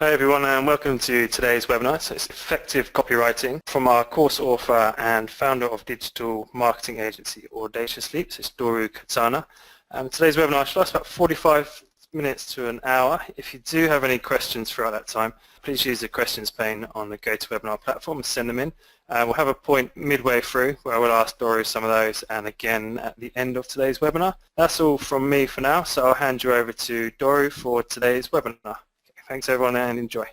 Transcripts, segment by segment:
Hi everyone and welcome to today's webinar. So it's effective copywriting from our course author and founder of digital marketing agency Audacious Leaps. It's Doru Catana. Today's webinar should last about 45 minutes to an hour. If you do have any questions throughout that time, please use the questions pane on the GoToWebinar platform and send them in. We'll have a point midway through where I will ask Doru some of those, and again at the end of today's webinar. That's all from me for now, so I'll hand you over to Doru for today's webinar. Thanks everyone and enjoy.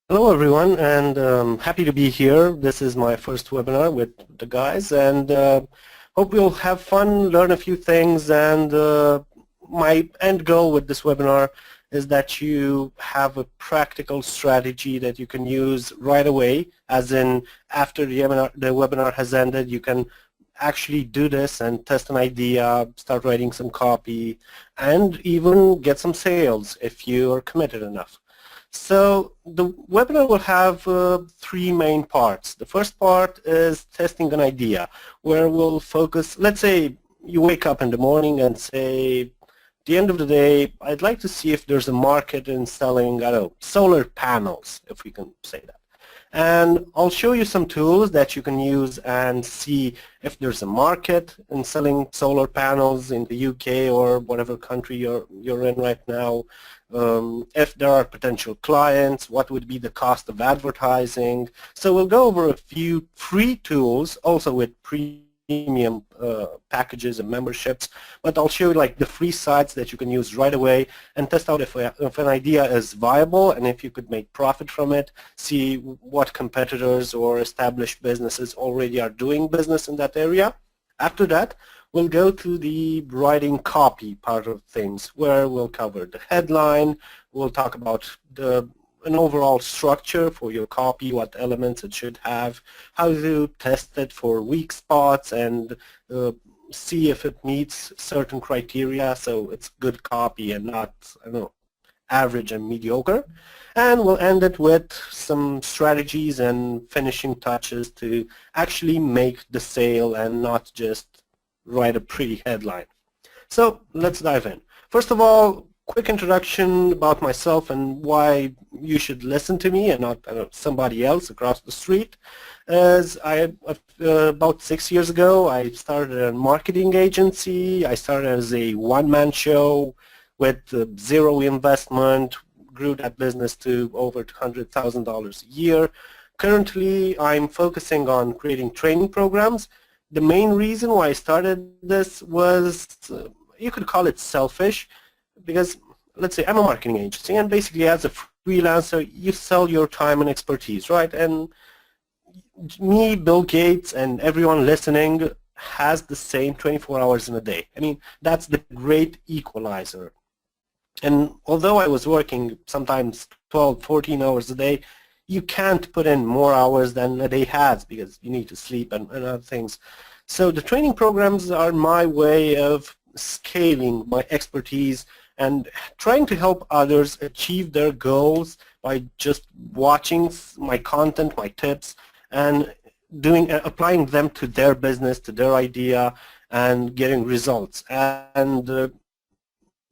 Hello everyone, and happy to be here. This is my first webinar with the guys, and hope you'll have fun, learn a few things, and my end goal with this webinar is that you have a practical strategy that you can use right away, as in after the webinar has ended, you can actually do this and test an idea, start writing some copy, and even get some sales if you are committed enough. So the webinar will have three main parts. The first part is testing an idea, where we'll focus, let's say you wake up in the morning and say, at the end of the day, I'd like to see if there's a market in selling, I don't know, solar panels, if we can say that. And I'll show you some tools that you can use and see if there's a market in selling solar panels in the UK or whatever country you're in right now. If there are potential clients, what would be the cost of advertising. So we'll go over a few free tools, also with premium packages and memberships, but I'll show you like the free sites that you can use right away and test out if an idea is viable and if you could make profit from it, see what competitors or established businesses already are doing business in that area. After that, we'll go to the writing copy part of things, where we'll cover the headline, we'll talk about an overall structure for your copy, what elements it should have, how to test it for weak spots and see if it meets certain criteria, so it's good copy and not, I don't know, average and mediocre. And we'll end it with some strategies and finishing touches to actually make the sale and not just write a pretty headline. So let's dive in. First of all, quick introduction about myself and why you should listen to me and not somebody else across the street. As about 6 years ago, I started a marketing agency. I started as a one-man show with zero investment, grew that business to over $100,000 a year. Currently, I'm focusing on creating training programs. The main reason why I started this was, you could call it selfish, because let's say I'm a marketing agency, and basically as a freelancer you sell your time and expertise, right? And me, Bill Gates, and everyone listening has the same 24 hours in a day. I mean, that's the great equalizer. And although I was working sometimes 12, 14 hours a day, you can't put in more hours than a day has because you need to sleep and other things. So the training programs are my way of scaling my expertise and trying to help others achieve their goals by just watching my content, my tips, and applying them to their business, to their idea, and getting results. And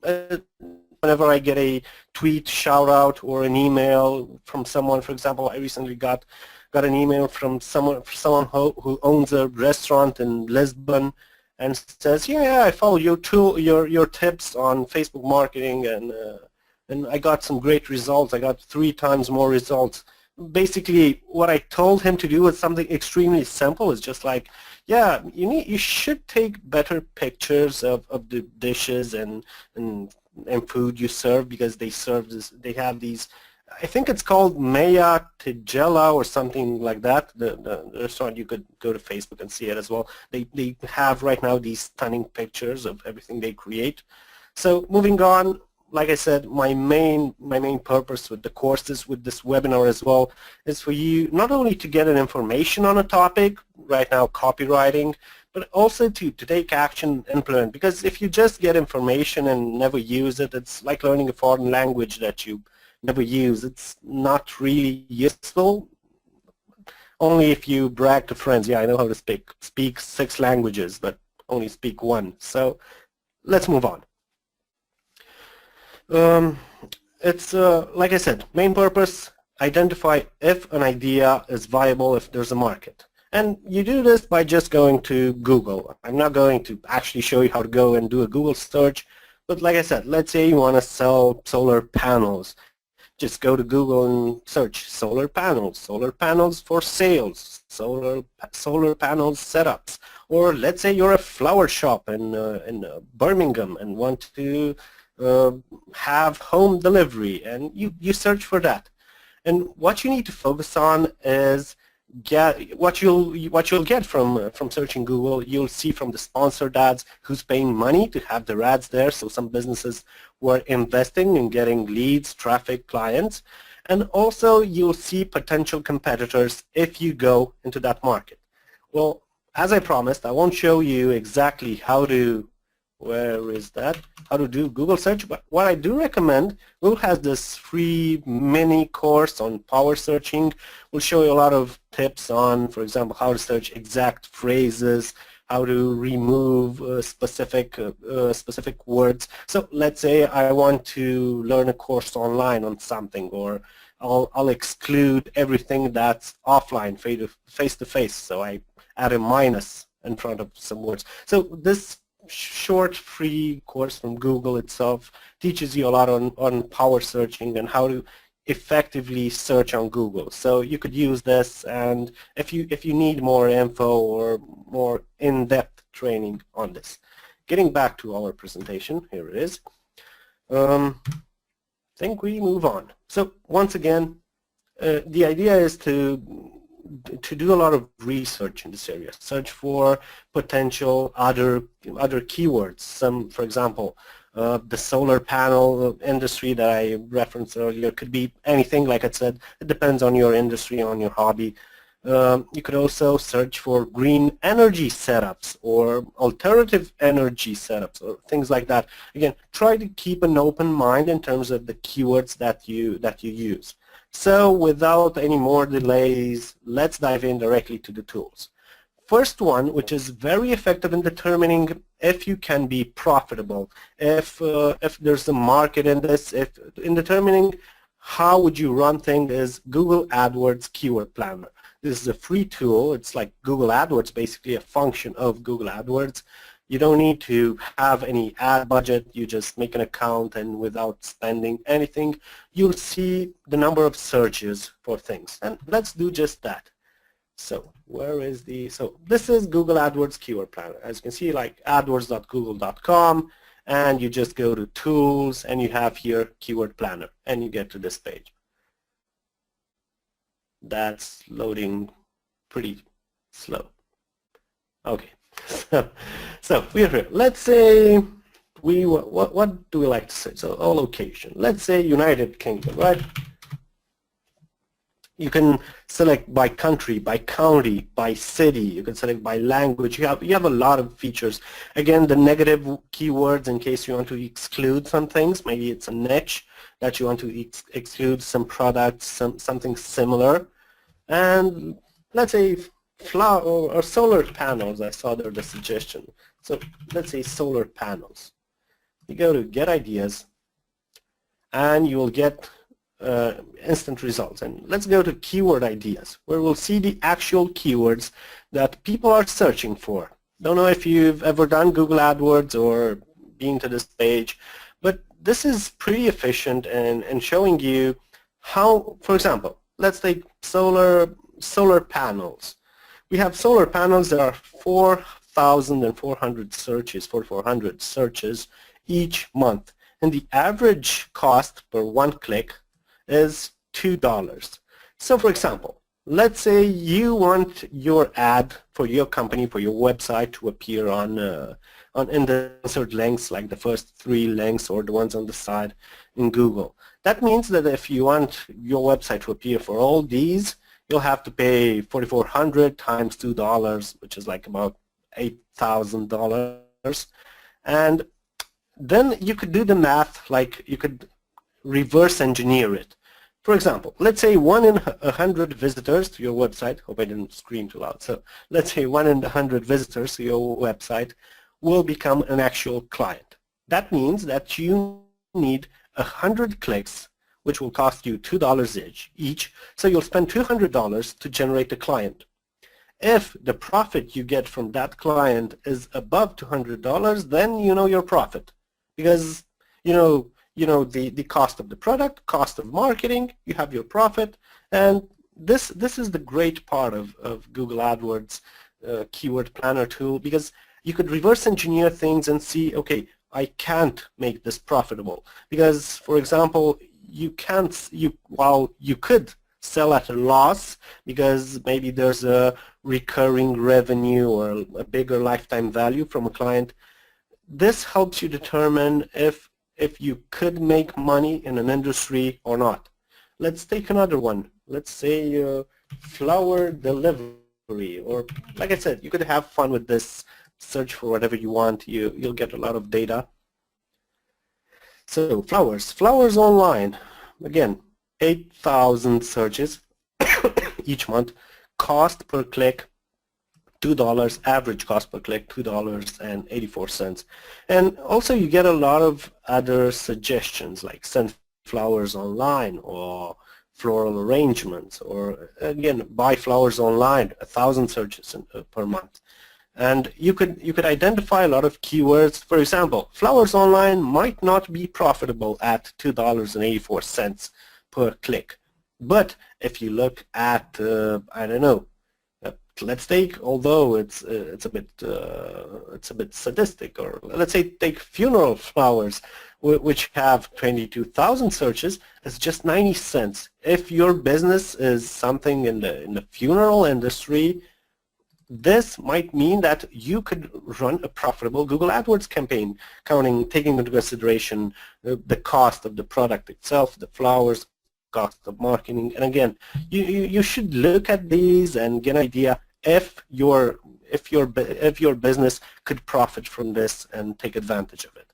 whenever I get a tweet, shout out, or an email from someone, for example, I recently got an email from someone who owns a restaurant in Lisbon, and says, yeah, I follow your tips on Facebook marketing, and I got some great results. I got 3 times more results. Basically, what I told him to do was something extremely simple. It's just like, yeah, you should take better pictures of the dishes and food you serve, because they have these, I think it's called Maya Tigela or something like that. The restaurant, you could go to Facebook and see it as well. They have right now these stunning pictures of everything they create. So moving on, like I said, my main purpose with the courses, with this webinar as well, is for you not only to get an information on a topic, right now copywriting, but also to take action and implement. Because if you just get information and never use it, it's like learning a foreign language that you never use. It's not really useful. Only if you brag to friends, yeah, I know how to speak 6 languages, but only speak 1. So let's move on. it's like I said, main purpose, identify if an idea is viable, if there's a market. And you do this by just going to Google. I'm not going to actually show you how to go and do a Google search, but like I said, let's say you want to sell solar panels. Just go to Google and search solar panels for sales, solar panels setups. Or let's say you're a flower shop in Birmingham and want to have home delivery, and you search for that. And what you need to focus on is what you'll get from searching Google. You'll see from the sponsored ads who's paying money to have their ads there. So some businesses were investing in getting leads, traffic, clients, and also you'll see potential competitors if you go into that market. Well, as I promised, I won't show you exactly how to how to do Google search, but what I do recommend, Google has this free mini course on power searching. We'll show you a lot of tips on, for example, how to search exact phrases, how to remove specific words. So let's say I want to learn a course online on something, or I'll exclude everything that's offline, face-to-face, so I add a minus in front of some words. So this short free course from Google itself teaches you a lot on power searching and how to effectively search on Google. So you could use this, and if you need more info or more in-depth training on this. Getting back to our presentation, here it is. I think we move on. So once again, the idea is to do a lot of research in this area. Search for potential other keywords. Some, for example, the solar panel industry that I referenced earlier could be anything. Like I said, it depends on your industry, on your hobby. You could also search for green energy setups or alternative energy setups or things like that. Again, try to keep an open mind in terms of the keywords that you use. So without any more delays, let's dive in directly to the tools. First one, which is very effective in determining if you can be profitable, if there's a market in this, in determining how would you run things, is Google AdWords Keyword Planner. This is a free tool. It's like Google AdWords, basically a function of Google AdWords. You don't need to have any ad budget. You just make an account, and without spending anything, you'll see the number of searches for things. And let's do just that. So so this is Google AdWords Keyword Planner. As you can see, like adwords.google.com, and you just go to Tools, and you have here Keyword Planner, and you get to this page. That's loading pretty slow. Okay. So we're here. Let's say what do we like to say? So a location. Let's say United Kingdom, right? You can select by country, by county, by city. You can select by language. You have a lot of features. Again, the negative keywords in case you want to exclude some things. Maybe it's a niche that you want to exclude some products, something similar. And let's say flower or solar panels. I saw there the suggestion. So let's say solar panels. You go to Get Ideas, and you will get instant results. And let's go to Keyword Ideas, where we'll see the actual keywords that people are searching for. Don't know if you've ever done Google AdWords or been to this page, but this is pretty efficient in showing you how, for example, let's take solar panels. We have solar panels. There are 4,400 searches, 4,400 searches each month, and the average cost per one click is $2. So for example, let's say you want your ad for your company, for your website to appear on in the insert links, like the first 3 links or the ones on the side in Google. That means that if you want your website to appear for all these, you'll have to pay $4,400 times $2, which is like about $8,000. And then you could do the math, like you could reverse engineer it. For example, let's say 1 in 100 visitors to your website, hope I didn't scream too loud, so let's say 1 in 100 visitors to your website will become an actual client. That means that you need 100 clicks which will cost you $2 each. So you'll spend $200 to generate a client. If the profit you get from that client is above $200, then you know your profit, because you know the cost of the product, cost of marketing, you have your profit. And this is the great part of Google AdWords keyword planner tool, because you could reverse engineer things and see, okay, I can't make this profitable because, for example, while you could sell at a loss because maybe there's a recurring revenue or a bigger lifetime value from a client. This helps you determine if you could make money in an industry or not. Let's take another one. Let's say flower delivery, or like I said, you could have fun with this. Search for whatever you want. You'll get a lot of data. So flowers online. Again, 8,000 searches each month. Cost per click $2. Average cost per click $2.84. And also you get a lot of other suggestions like sunflowers online or floral arrangements, or again, buy flowers online. 1,000 searches per month. And you could identify a lot of keywords. For example, flowers online might not be profitable at $2.84 per click. But if you look at, I don't know, let's take, although it's a bit sadistic, or let's say take funeral flowers, which have 22,000 searches, it's just 90 cents. If your business is something in the funeral industry, this might mean that you could run a profitable Google AdWords campaign, taking into consideration the cost of the product itself, the flowers, cost of marketing. And again, you should look at these and get an idea if your business could profit from this and take advantage of it.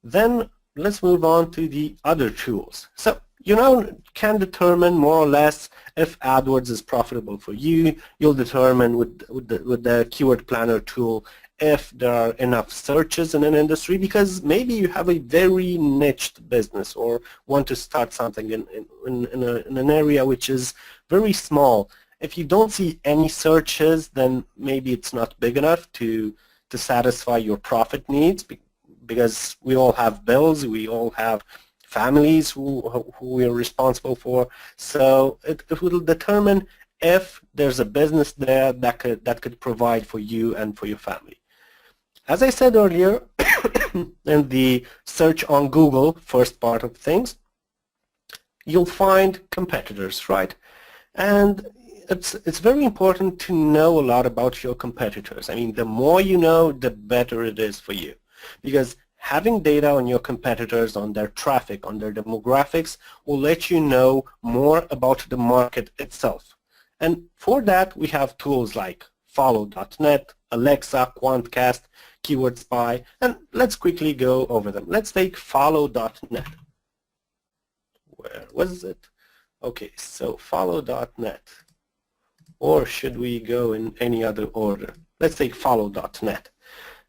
Then let's move on to the other tools. So you now can determine more or less if AdWords is profitable for you. You'll determine with the keyword planner tool if there are enough searches in an industry, because maybe you have a very niched business or want to start something in an area which is very small. If you don't see any searches, then maybe it's not big enough to satisfy your profit needs, because we all have bills, we all have families who we are responsible for. So it will determine if there's a business there that could provide for you and for your family. As I said earlier, in the search on Google, first part of things, you'll find competitors, right? And it's very important to know a lot about your competitors. I mean, the more you know, the better it is for you, because having data on your competitors, on their traffic, on their demographics, will let you know more about the market itself. And for that, we have tools like follow.net, Alexa, Quantcast, Keyword Spy, and let's quickly go over them. Let's take follow.net. Where was it? Okay, so follow.net. Or should we go in any other order? Let's take follow.net.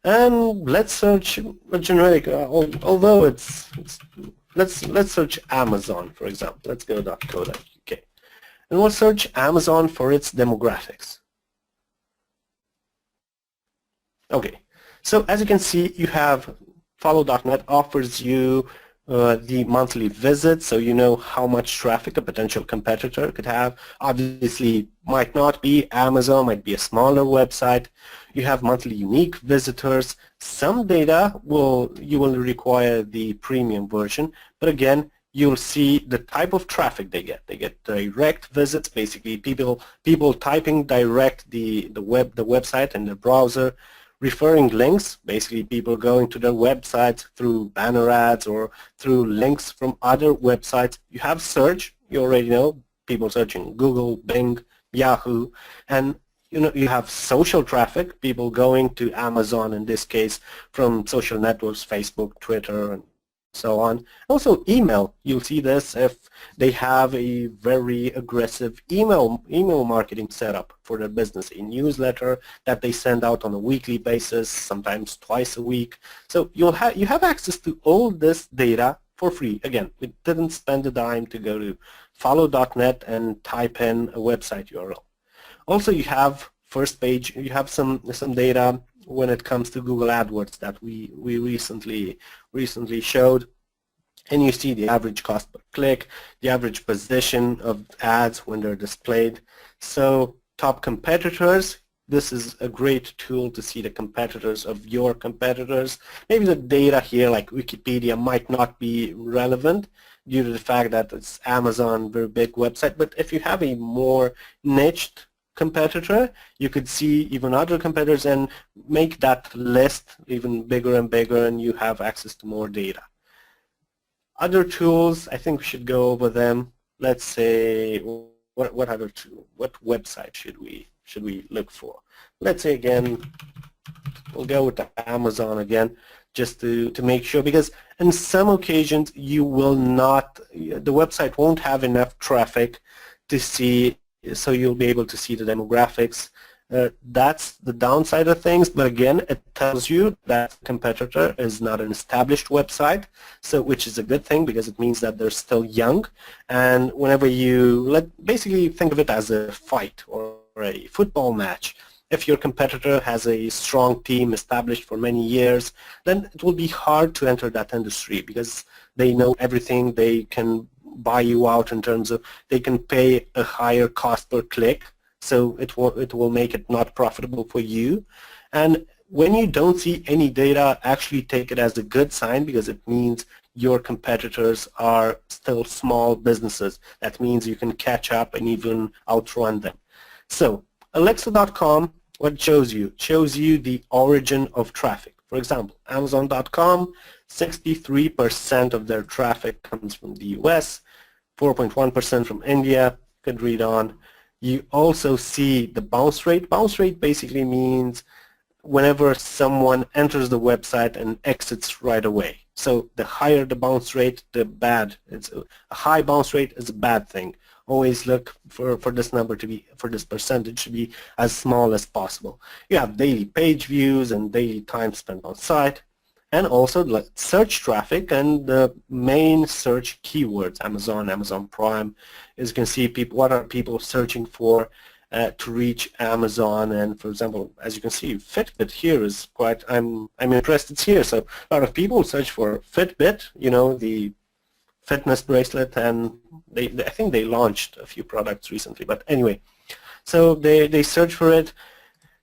And let's search a generic, although let's search Amazon, for example. Let's go .co.uk. And we'll search Amazon for its demographics. Okay, so as you can see, you have follow.net offers you the monthly visits, so you know how much traffic a potential competitor could have. Obviously, might not be Amazon, might be a smaller website. You have monthly unique visitors. Some data you will require the premium version, but again, you'll see the type of traffic they get. They get direct visits, basically people typing direct the website in the browser. Referring links, basically people going to their websites through banner ads or through links from other websites. You have search, you already know, people searching Google, Bing, Yahoo, and you have social traffic, people going to Amazon in this case from social networks, Facebook, Twitter, and so on. Also email, you'll see this if they have a very aggressive email marketing setup for their business, a newsletter that they send out on a weekly basis, sometimes twice a week. So you have access to all this data for free. Again, we didn't spend a dime to go to follow.net and type in a website URL. Also, you have first page, you have some data when it comes to Google AdWords that we recently showed. And you see the average cost per click, the average position of ads when they're displayed. So top competitors, this is a great tool to see the competitors of your competitors. Maybe the data here like Wikipedia might not be relevant due to the fact that it's Amazon, very big website, but if you have a more niched competitor, you could see even other competitors and make that list even bigger and bigger, and you have access to more data. Other tools, I think we should go over them. Let's say, what other tool? What website should we look for? Let's say again, we'll go with Amazon again, just to make sure, because in some occasions you will not, the website won't have enough traffic to see, so you'll be able to see the demographics. That's the downside of things, but again, it tells you that the competitor is not an established website, so which is a good thing because it means that they're still young. And whenever you basically think of it as a fight or a football match, if your competitor has a strong team established for many years, then it will be hard to enter that industry because they know everything. They can buy you out in terms of they can pay a higher cost per click. So it will make it not profitable for you. And when you don't see any data, actually take it as a good sign because it means your competitors are still small businesses. That means you can catch up and even outrun them. So Alexa.com, what it shows you? It shows you the origin of traffic. For example, Amazon.com, 63% of their traffic comes from the US, 4.1% from India. You could read on. You also see the bounce rate. Bounce rate basically means whenever someone enters the website and exits right away. So the higher the bounce rate, the bad. It's a high bounce rate is a bad thing. Always look for this number to be, for this percentage to be as small as possible. You have daily page views and daily time spent on site, and also search traffic and the main search keywords, Amazon, Amazon Prime. As you can see, what are people searching for to reach Amazon? And for example, as you can see, Fitbit here is quite, I'm impressed it's here. So a lot of people search for Fitbit, you know, the fitness bracelet, and I think they launched a few products recently, but anyway, so they search for it.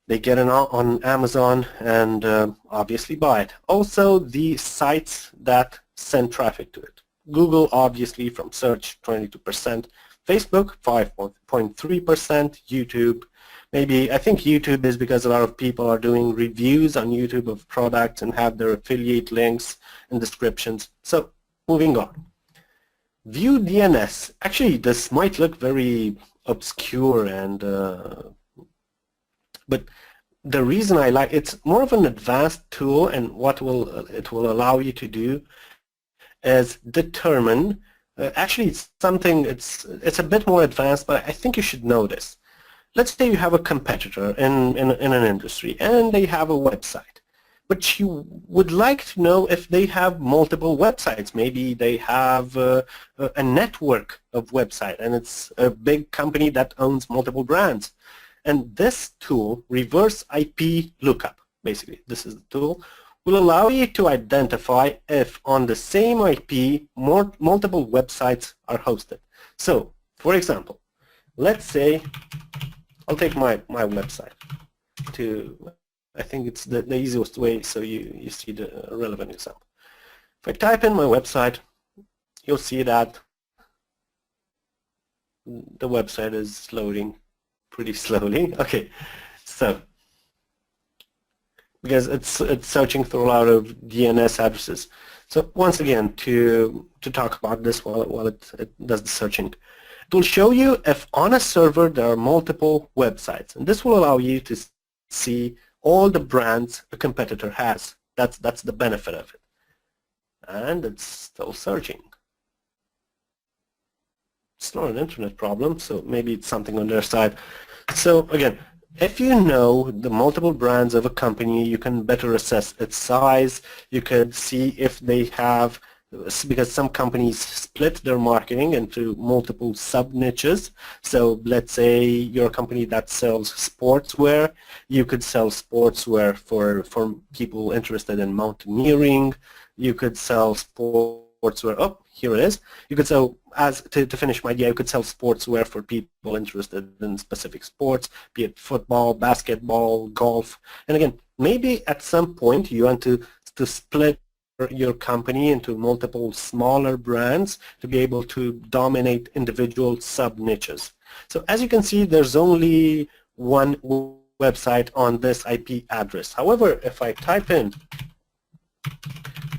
They get it on Amazon and obviously buy it. Also, the sites that send traffic to it. Google, obviously, from search, 22%. Facebook, 5.3%. YouTube, maybe, I think YouTube is because a lot of people are doing reviews on YouTube of products and have their affiliate links and descriptions. So, moving on. View DNS. Actually, this might look very obscure and but the reason I like it's more of an advanced tool, and what it will allow you to do is determine. Actually, it's something. It's a bit more advanced, but I think you should know this. Let's say you have a competitor in an industry, and they have a website, but you would like to know if they have multiple websites. Maybe they have a network of websites, and it's a big company that owns multiple brands. And this tool, reverse IP lookup, basically, this is the tool, will allow you to identify if on the same IP multiple websites are hosted. So, for example, let's say, I'll take my website to, I think it's the easiest way so you see the relevant example. If I type in my website, you'll see that the website is loading pretty slowly. Okay, so because it's searching through a lot of DNS addresses. So once again, to talk about this while it does the searching, it will show you if on a server there are multiple websites, and this will allow you to see all the brands a competitor has. That's the benefit of it. And it's still searching. It's not an internet problem, so maybe it's something on their side. So again, if you know the multiple brands of a company, you can better assess its size. You can see if they have because some companies split their marketing into multiple sub-niches. So let's say you're a company that sells sportswear. You could sell sportswear for people interested in mountaineering. You could sell sportswear, oh, here it is. You could sell, to finish my idea, you could sell sportswear for people interested in specific sports, be it football, basketball, golf. And again, maybe at some point you want to split your company into multiple smaller brands to be able to dominate individual sub-niches. So as you can see, there's only one website on this IP address. However, if I type in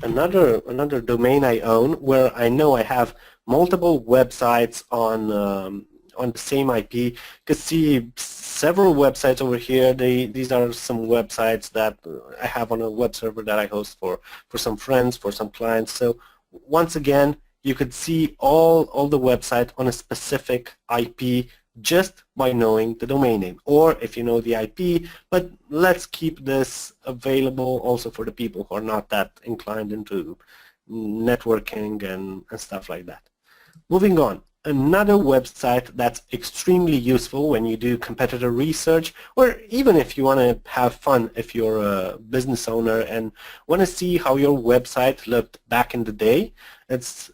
another domain I own where I know I have multiple websites on the same IP, you can see several websites over here. These are some websites that I have on a web server that I host for some friends, for some clients. So once again, you could see all the websites on a specific IP just by knowing the domain name, or if you know the IP, but let's keep this available also for the people who are not that inclined into networking and stuff like that. Moving on, another website that's extremely useful when you do competitor research, or even if you want to have fun if you're a business owner and want to see how your website looked back in the day. It's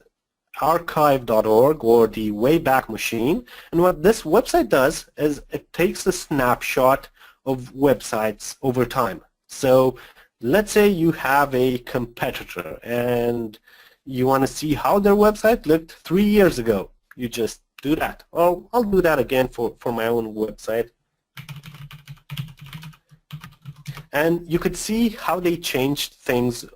archive.org, or the Wayback Machine. And what this website does is it takes a snapshot of websites over time. So let's say you have a competitor and you want to see how their website looked 3 years ago. You just do that. Or I'll do that again for my own website. And you could see how they changed things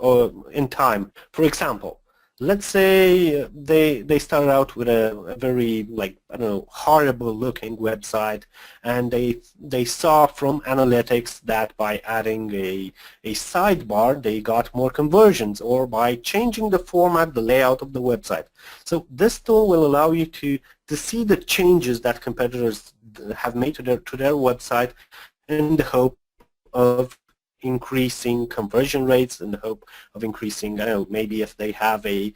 in time. For example, let's say they started out with a very, like, I don't know, horrible looking website, and they saw from analytics that by adding a sidebar they got more conversions, or by changing the format, the layout of the website. So this tool will allow you to see the changes that competitors have made to their website in the hope of increasing conversion rates, in the hope of increasing, I don't know, maybe if they have a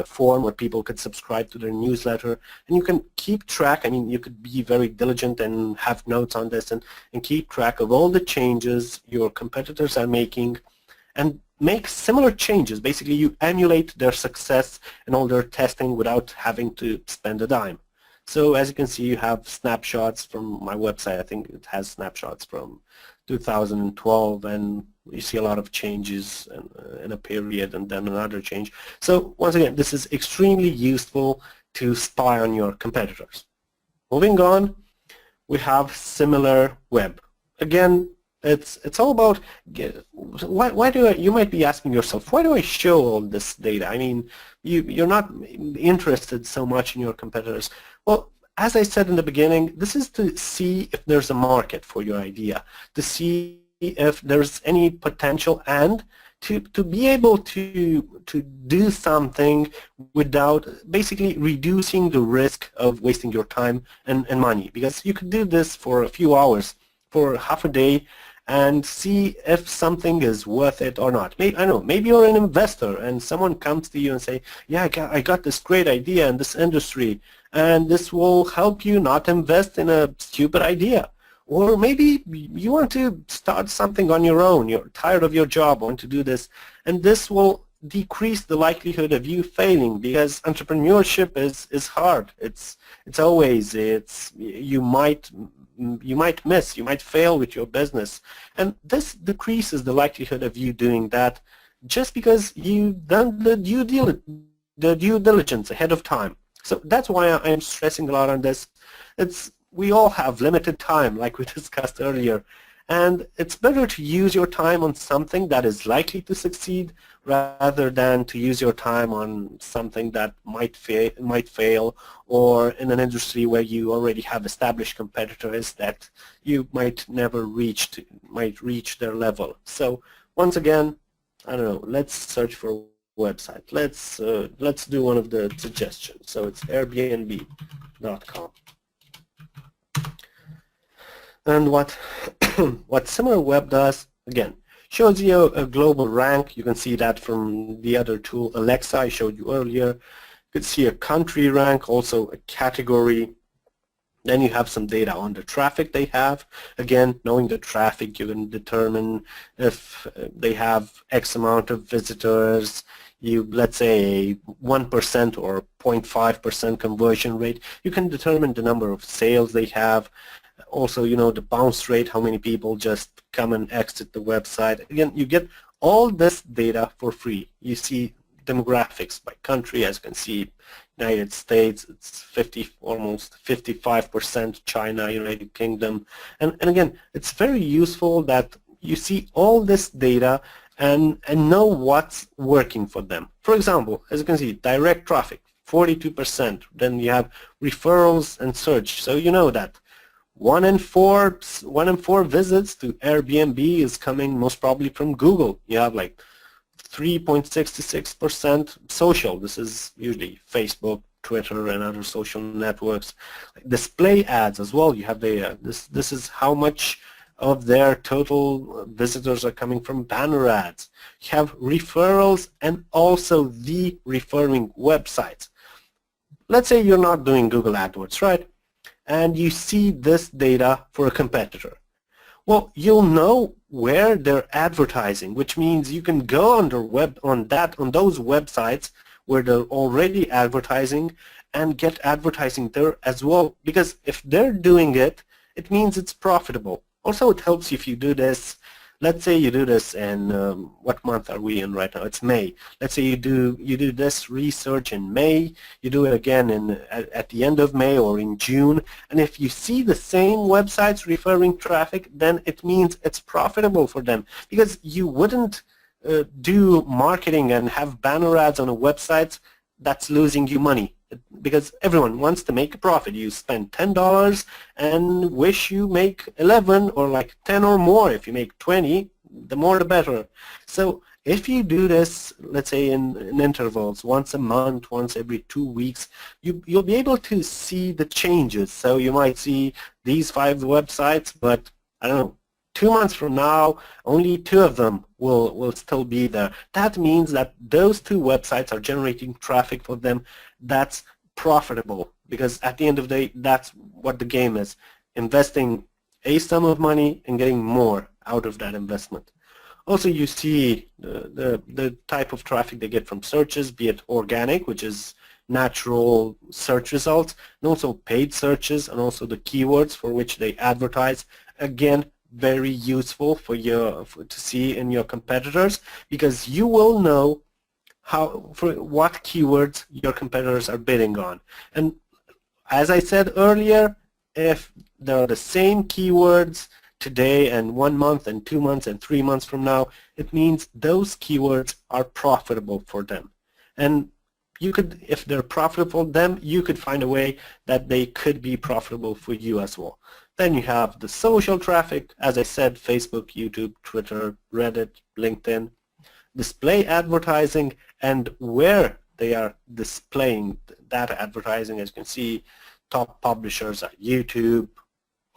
form where people could subscribe to their newsletter, and you can keep track. I mean, you could be very diligent and have notes on this and keep track of all the changes your competitors are making and make similar changes. Basically, you emulate their success and all their testing without having to spend a dime. So as you can see, you have snapshots from my website. I think it has snapshots from 2012, and you see a lot of changes in a period and then another change. So once again, this is extremely useful to spy on your competitors. Moving on, we have SimilarWeb. Again, it's all about, why do you might be asking yourself, why do I show all this data? I mean, you're not interested so much in your competitors. Well, as I said in the beginning, this is to see if there's a market for your idea, to see if there's any potential, and to be able to do something without basically reducing the risk of wasting your time and money. Because you could do this for a few hours, for half a day, and see if something is worth it or not. Maybe, I don't know, maybe you're an investor and someone comes to you and say, yeah, I got this great idea in this industry, and this will help you not invest in a stupid idea. Or maybe you want to start something on your own, you're tired of your job, want to do this, and this will decrease the likelihood of you failing, because entrepreneurship is hard. It's always, you might miss, you might fail with your business, and this decreases the likelihood of you doing that just because you've done the due diligence ahead of time. So that's why I'm stressing a lot on this. We all have limited time, like we discussed earlier, and it's better to use your time on something that is likely to succeed rather than to use your time on something that might fail, or in an industry where you already have established competitors that you might never reach their level. So once again, I don't know, let's search for a website. Let's do one of the suggestions. So it's airbnb.com. And what SimilarWeb does, again, shows you a global rank. You can see that from the other tool, Alexa, I showed you earlier. You could see a country rank, also a category. Then you have some data on the traffic they have. Again, knowing the traffic, you can determine if they have X amount of visitors. Let's say 1% or 0.5% conversion rate. You can determine the number of sales they have. Also, the bounce rate, how many people just come and exit the website. Again, you get all this data for free. You see demographics by country, as you can see. United States, it's almost 55%, China, United Kingdom. And again, it's very useful that you see all this data and know what's working for them. For example, as you can see, direct traffic, 42%. Then you have referrals and search. So you know that one in four visits to Airbnb is coming most probably from Google. You have like 3.66% social. This is usually Facebook, Twitter, and other social networks. Display ads as well. You have data. This is how much of their total visitors are coming from banner ads. You have referrals and also the referring websites. Let's say you're not doing Google AdWords, right? And you see this data for a competitor. Well, you'll know where they're advertising, which means you can go on those websites where they're already advertising and get advertising there as well. Because if they're doing it, it means it's profitable. Also, it helps if you do this. Let's say you do this in what month are we in right now? It's May. Let's say you do this research in May. You do it again at the end of May or in June. And if you see the same websites referring traffic, then it means it's profitable for them, because you wouldn't do marketing and have banner ads on a website that's losing you money, because everyone wants to make a profit. You spend $10 and wish you make 11 or like 10 or more. If you make 20, the more the better. So if you do this, let's say in intervals, once a month, once every 2 weeks, you'll be able to see the changes. So you might see these 5 websites, but I don't know, 2 months from now, only 2 of them will still be there. That means that those 2 websites are generating traffic for them that's profitable, because at the end of the day, that's what the game is: investing a sum of money and getting more out of that investment. Also, you see the type of traffic they get from searches, be it organic, which is natural search results, and also paid searches, and also the keywords for which they advertise. Again, very useful for to see in your competitors, because you will know for what keywords your competitors are bidding on. And as I said earlier, if there are the same keywords today and 1 month and 2 months and 3 months from now, it means those keywords are profitable for them. And you could, if they're profitable for them, you could find a way that they could be profitable for you as well. Then you have the social traffic, as I said, Facebook, YouTube, Twitter, Reddit, LinkedIn, display advertising, and where they are displaying that advertising. As you can see, top publishers are YouTube,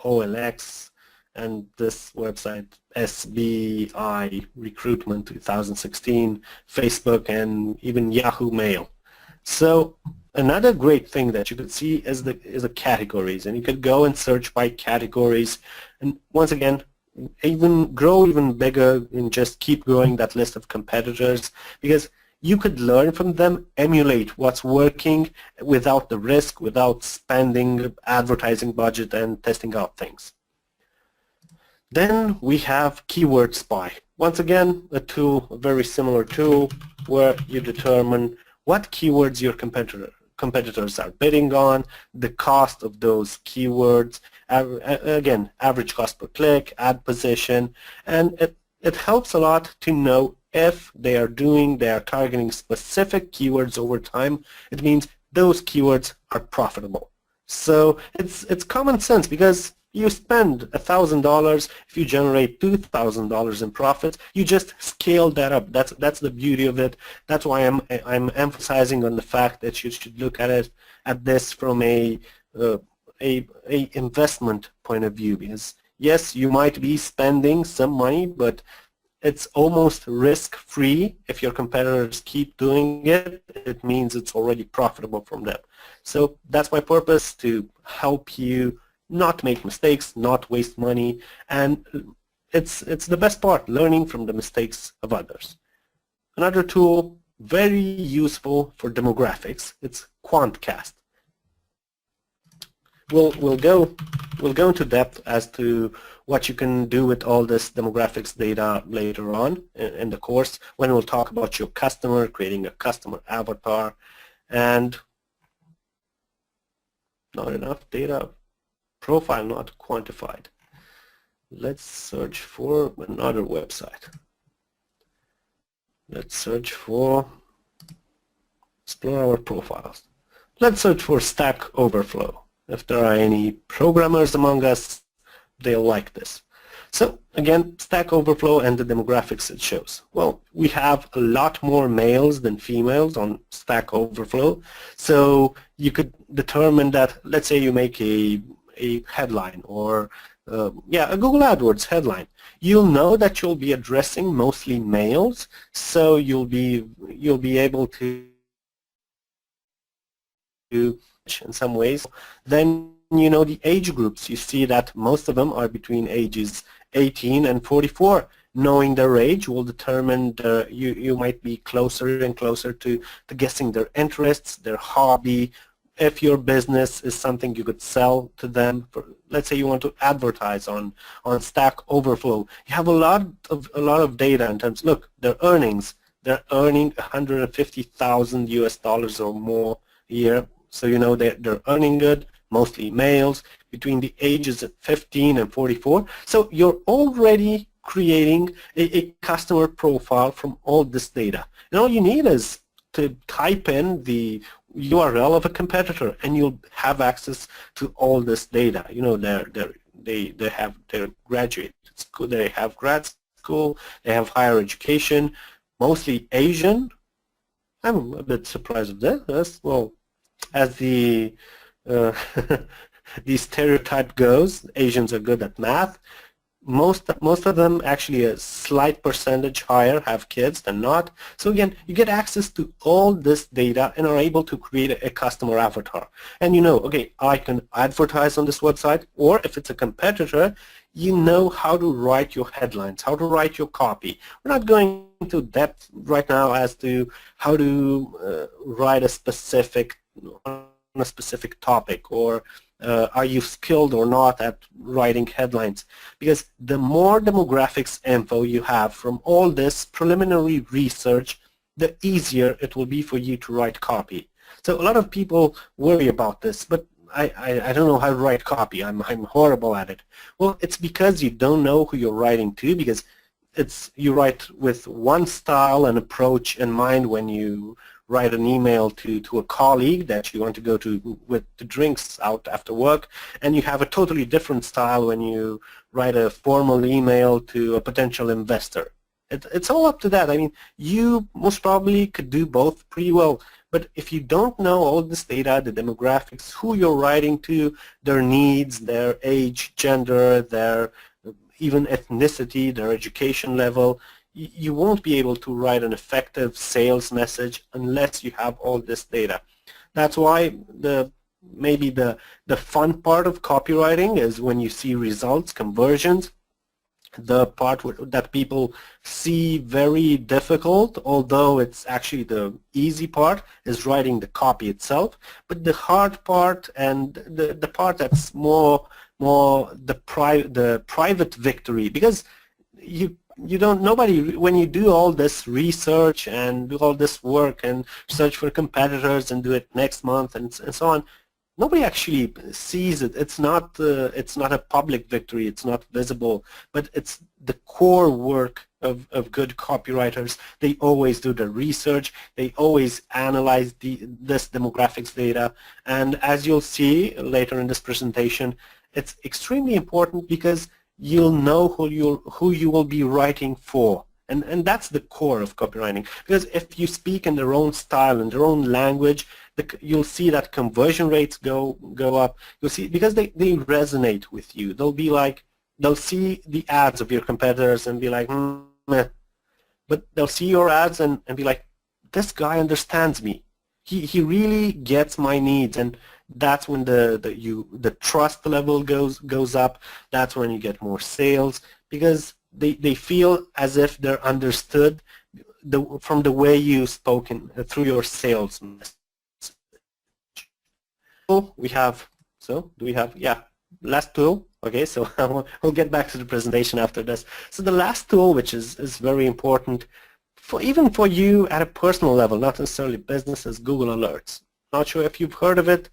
OLX, and this website, SBI Recruitment 2016, Facebook, and even Yahoo Mail. So another great thing that you could see is the categories, and you could go and search by categories, and once again, grow even bigger and just keep growing that list of competitors, because you could learn from them, emulate what's working without the risk, without spending advertising budget and testing out things. Then we have Keyword Spy. Once again, a very similar tool where you determine what keywords your competitors are bidding on, the cost of those keywords, again, average cost per click, ad position, and it helps a lot to know if they are targeting specific keywords over time. It means those keywords are profitable. So it's common sense, because you spend $1,000, if you generate $2,000 in profits, you just scale that up. That's the beauty of it. That's why I'm emphasizing on the fact that you should look at this from a investment point of view, because yes, you might be spending some money, but it's almost risk-free. If your competitors keep doing it, it means it's already profitable from them. So that's my purpose, to help you not make mistakes, not waste money, and it's the best part, learning from the mistakes of others. Another tool, very useful for demographics, it's QuantCast. We'll go into depth as to what you can do with all this demographics data later on in the course, when we'll talk about your customer, creating a customer avatar, and not enough data, profile not quantified. Let's search for another website. Let's search for, explore our profiles. Let's search for Stack Overflow. If there are any programmers among us, they'll like this. So again, Stack Overflow and the demographics it shows. Well, we have a lot more males than females on Stack Overflow. So you could determine that, let's say you make a headline, or a Google AdWords headline. You'll know that you'll be addressing mostly males, so you'll be able to in some ways. Then you know the age groups. You see that most of them are between ages 18 and 44. Knowing their age will determine you might be closer and closer to guessing their interests, their hobby. If your business is something you could sell to them, let's say you want to advertise on Stack Overflow, you have a lot of data in terms. Look, their earnings. They're earning $150,000 US or more a year. So you know they're earning good, mostly males, between the ages of 15 and 44. So you're already creating a customer profile from all this data. And all you need is to type in the URL of a competitor, and you'll have access to all this data. You know, they have their graduate school, they have grad school, they have higher education, mostly Asian. I'm a bit surprised of this. Well, as the the stereotype goes, Asians are good at math. Most of them, actually a slight percentage higher, have kids than not. So again, you get access to all this data and are able to create a customer avatar. And you know, okay, I can advertise on this website, or if it's a competitor, you know how to write your headlines, how to write your copy. We're not going into depth right now as to how to write a specific on a specific topic, or are you skilled or not at writing headlines, because the more demographics info you have from all this preliminary research, the easier it will be for you to write copy. So a lot of people worry about this, but I don't know how to write copy. I'm horrible at it. Well, it's because you don't know who you're writing to, because you write with one style and approach in mind when you write an email to a colleague that you want to go to with the drinks out after work, and you have a totally different style when you write a formal email to a potential investor. It's all up to that. I mean, you most probably could do both pretty well, but if you don't know all this data, the demographics, who you're writing to, their needs, their age, gender, their even ethnicity, their education level, you won't be able to write an effective sales message unless you have all this data. That's why maybe the fun part of copywriting is when you see results, conversions. The part that people see very difficult, although it's actually the easy part, is writing the copy itself. But the hard part, and the part that's more the private victory, because nobody, when you do all this research and do all this work and search for competitors and do it next month and so on, nobody actually sees it. It's not a public victory. It's not visible, but it's the core work of good copywriters. They always do the research. They always analyze this demographics data, and as you'll see later in this presentation, it's extremely important because you'll know who you will be writing for, and that's the core of copywriting. Because if you speak in their own style, in their own language, you'll see that conversion rates go up. You'll see, because they resonate with you. They'll be like, they'll see the ads of your competitors and be like, meh. But they'll see your ads and be like, this guy understands me. He really gets my needs, and that's when the trust level goes up. That's when you get more sales, because they feel as if they're understood from the way you've spoken through your sales message. Do we have, yeah, last tool. Okay, so we'll get back to the presentation after this. So the last tool, which is very important, even for you at a personal level, not necessarily business, is Google Alerts. Not sure if you've heard of it.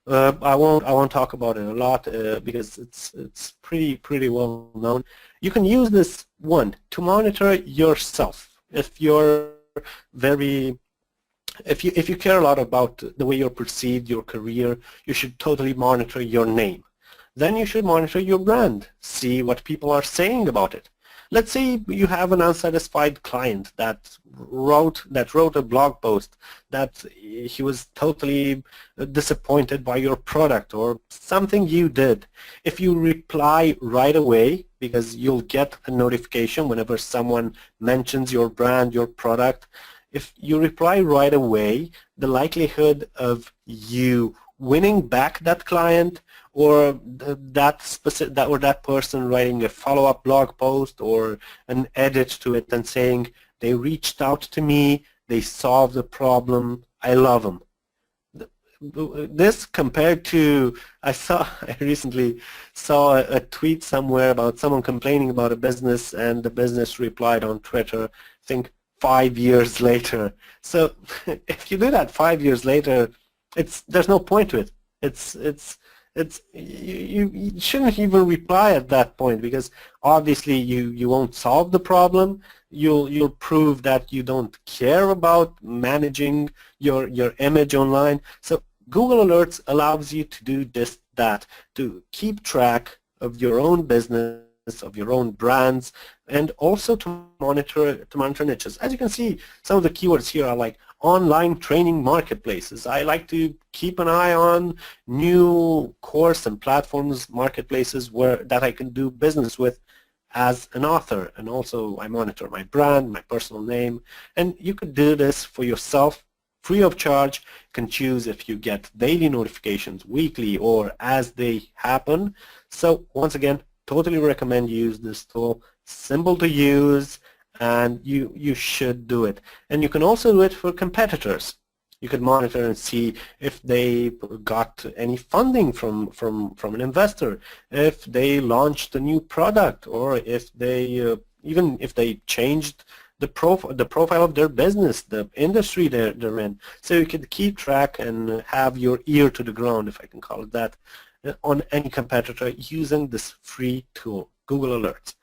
I won't talk about it a lot because it's pretty well known. You can use this one to monitor yourself. If you're if you care a lot about the way you're perceived, your career, you should totally monitor your name. Then you should monitor your brand, see what people are saying about it. Let's say you have an unsatisfied client that wrote a blog post that he was totally disappointed by your product or something you did. If you reply right away, because you'll get a notification whenever someone mentions your brand, your product, if you reply right away, the likelihood of you winning back that client or that person writing a follow-up blog post or an edit to it and saying they reached out to me, they solved the problem, I love them. This compared to, I recently saw a tweet somewhere about someone complaining about a business, and the business replied on Twitter, I think 5 years later. So if you do that 5 years later, there's no point to it. You shouldn't even reply at that point, because obviously you won't solve the problem. You'll prove that you don't care about managing your image online. So Google Alerts allows you to do just that, to keep track of your own business, of your own brands, and also to monitor niches. As you can see, some of the keywords here are like online training marketplaces. I like to keep an eye on new course and platforms, marketplaces that I can do business with as an author, and also I monitor my brand, my personal name, and you could do this for yourself free of charge. You can choose if you get daily notifications, weekly, or as they happen. So once again, totally recommend you use this tool. Simple to use, and you should do it. And you can also do it for competitors. You could monitor and see if they got any funding from an investor, if they launched a new product, or if they even if they changed the profile of their business, the industry they're in. So you could keep track and have your ear to the ground, if I can call it that, on any competitor using this free tool, Google Alerts.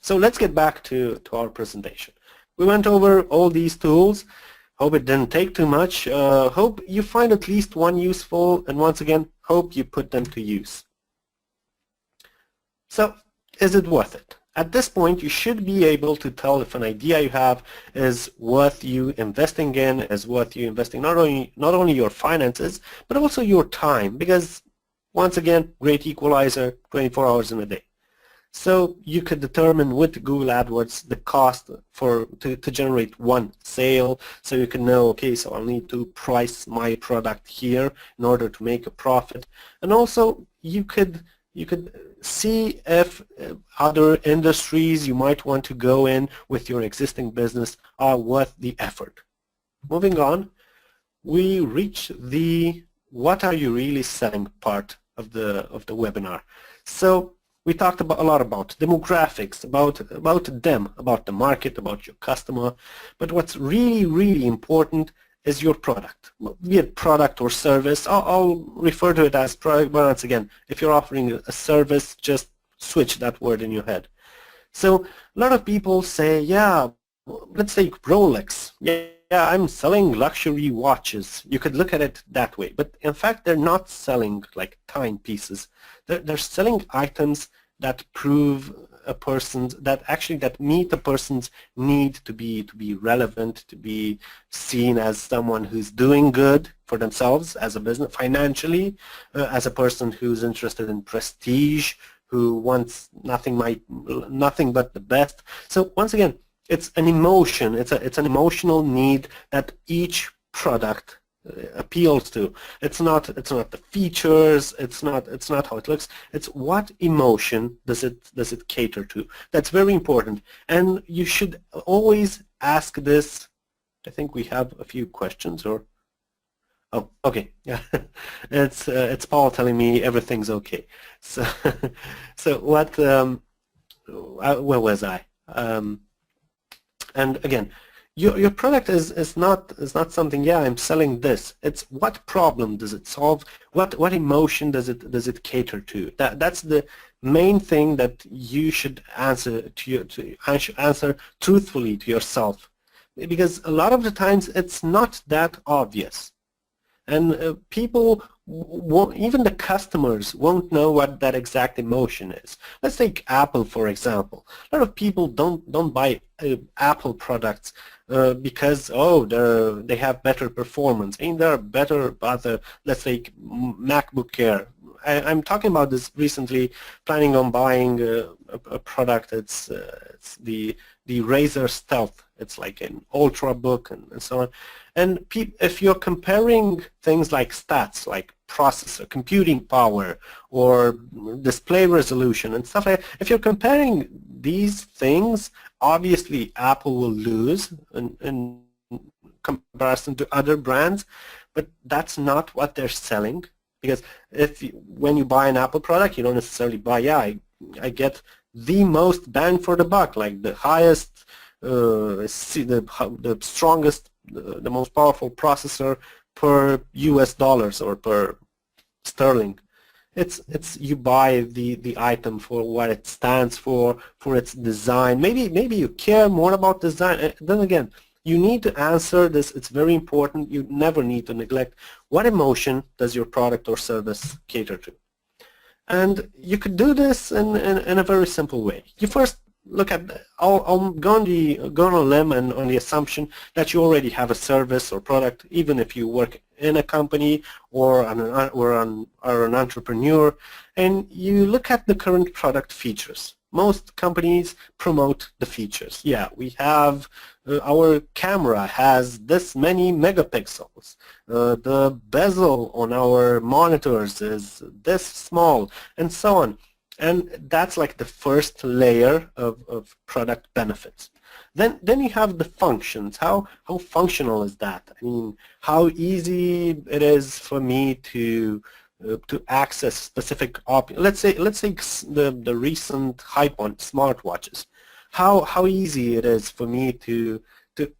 So let's get back to our presentation. We went over all these tools. Hope it didn't take too much. Hope you find at least one useful, and once again, hope you put them to use. So is it worth it? At this point, you should be able to tell if an idea you have is worth you investing in, is worth you investing not only your finances, but also your time, because once again, great equalizer, 24 hours in a day. So you could determine with Google AdWords the cost to generate one sale. So you can know, okay, so I'll need to price my product here in order to make a profit. And also you could see if other industries you might want to go in with your existing business are worth the effort. Moving on, we reach the what are you really selling part of the webinar. So we talked a lot about demographics, about them, about the market, about your customer. But what's really important is your product, be it product or service. I'll refer to it as product, but once again, if you're offering a service, just switch that word in your head. So a lot of people say, yeah, let's say Rolex. Yeah, I'm selling luxury watches. You could look at it that way, but in fact, they're not selling like timepieces. They're selling items that prove that meet a person's need to be relevant, to be seen as someone who's doing good for themselves as a business, financially, as a person who's interested in prestige, who wants nothing but the best. So once again, it's an emotion. It's an emotional need that each product appeals to. It's not the features. It's not how it looks. It's what emotion does it cater to. That's very important, and you should always ask this. I think we have a few questions, or oh, okay, yeah, it's Paul telling me everything's okay. So so what? Where was I? And again, your product is not something. Yeah, I'm selling this. It's what problem does it solve? What emotion does it cater to? That's the main thing that you should answer answer truthfully to yourself, because a lot of the times it's not that obvious, and people won't, even the customers won't know what that exact emotion is. Let's take Apple for example. A lot of people don't buy Apple products because they have better performance. I mean, there are better other, let's take MacBook Air. I'm talking about this recently, planning on buying a product. It's the Razer Stealth. It's like an ultrabook and so on. And if you're comparing things like stats, like processor, computing power, or display resolution and stuff like that, if you're comparing these things, obviously Apple will lose in comparison to other brands, but that's not what they're selling. Because when you buy an Apple product, you don't necessarily buy, I get the most bang for the buck, like the highest, the strongest, the most powerful processor per US dollars or per sterling. It's you buy the item for what it stands for its design. Maybe you care more about design. Then again, you need to answer this. It's very important. You never need to neglect what emotion does your product or service cater to. And you could do this in a very simple way. You first look at, I'll go on a limb and on the assumption that you already have a service or product, even if you work in a company or are an entrepreneur, and you look at the current product features. Most companies promote the features. Yeah, we have our camera has this many megapixels. The bezel on our monitors is this small, and so on. And that's like the first layer of product benefits. Then you have the functions. How functional is that? I mean, how easy it is for me to access specific let's say the recent hype on smartwatches. How easy it is for me to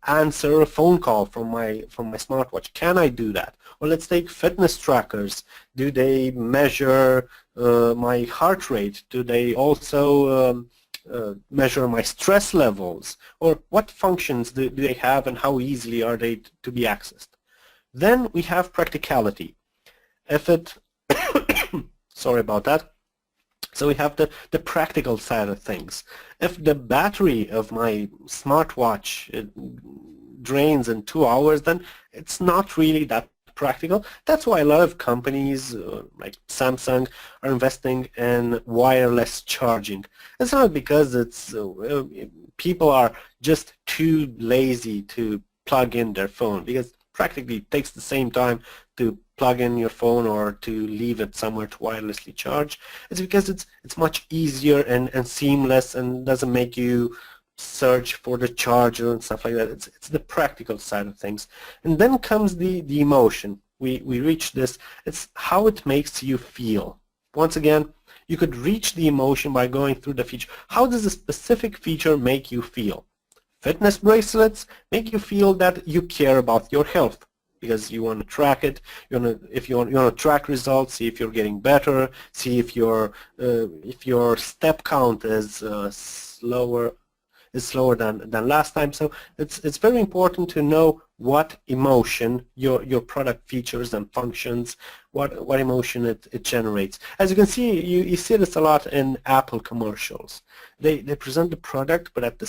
answer a phone call from my smartwatch. Can I do that? Or let's take fitness trackers. Do they measure my heart rate? Do they also measure my stress levels? Or what functions do they have, and how easily are they to be accessed? Then we have practicality. If it sorry about that. So we have the practical side of things. If the battery of my smartwatch drains in 2 hours, then it's not really that practical. That's why a lot of companies like Samsung are investing in wireless charging. It's not because it's people are just too lazy to plug in their phone, because practically it takes the same time to plug in your phone or to leave it somewhere to wirelessly charge. It's because it's much easier and seamless, and doesn't make you search for the charger and stuff like that. It's the practical side of things. And then comes the emotion. We reach this. It's how it makes you feel. Once again, you could reach the emotion by going through the feature. How does a specific feature make you feel? Fitness bracelets make you feel that you care about your health, because you want to track it. You want to track results, see if you're getting better, see if your step count is slower than last time. So it's very important to know what emotion your product features and functions, what emotion it generates. As you can see, you see this a lot in Apple commercials. They present the product, but at the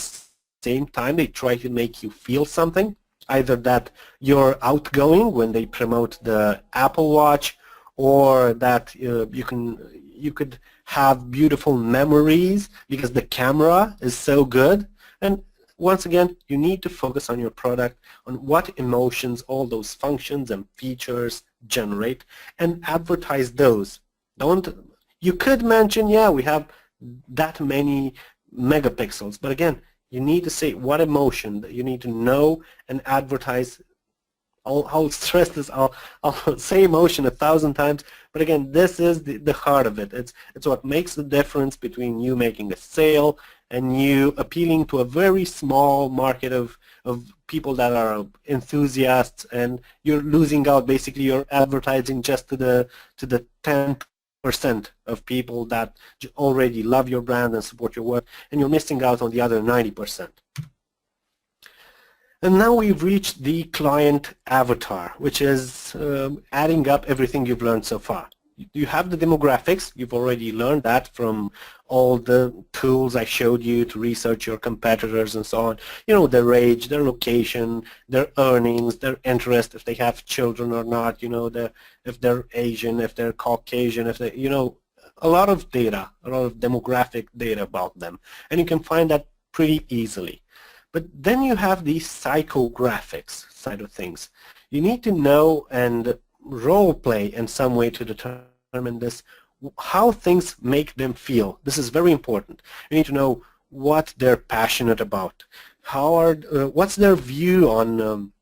same time they try to make you feel something. Either that you're outgoing when they promote the Apple Watch, or that you could have beautiful memories because the camera is so good. And once again, you need to focus on your product, on what emotions all those functions and features generate, and advertise those. You could mention, yeah, we have that many megapixels, but again, you need to say what emotion that you need to know and advertise. I'll stress this. I'll say emotion 1,000 times, but again, this is the heart of it. It's what makes the difference between you making a sale and you appealing to a very small market of people that are enthusiasts, and you're losing out. Basically, you're advertising just to the 10% of people that already love your brand and support your work, and you're missing out on the other 90%. And now we've reached the client avatar, which is adding up everything you've learned so far. You have the demographics. You've already learned that from all the tools I showed you to research your competitors and so on. You know, their age, their location, their earnings, their interest, if they have children or not, you know, if they're Asian, if they're Caucasian, if they, you know, a lot of data, a lot of demographic data about them. And you can find that pretty easily. But then you have the psychographics side of things. You need to know and role play in some way to determine this, how things make them feel. This is very important. You need to know what they're passionate about, what's their view on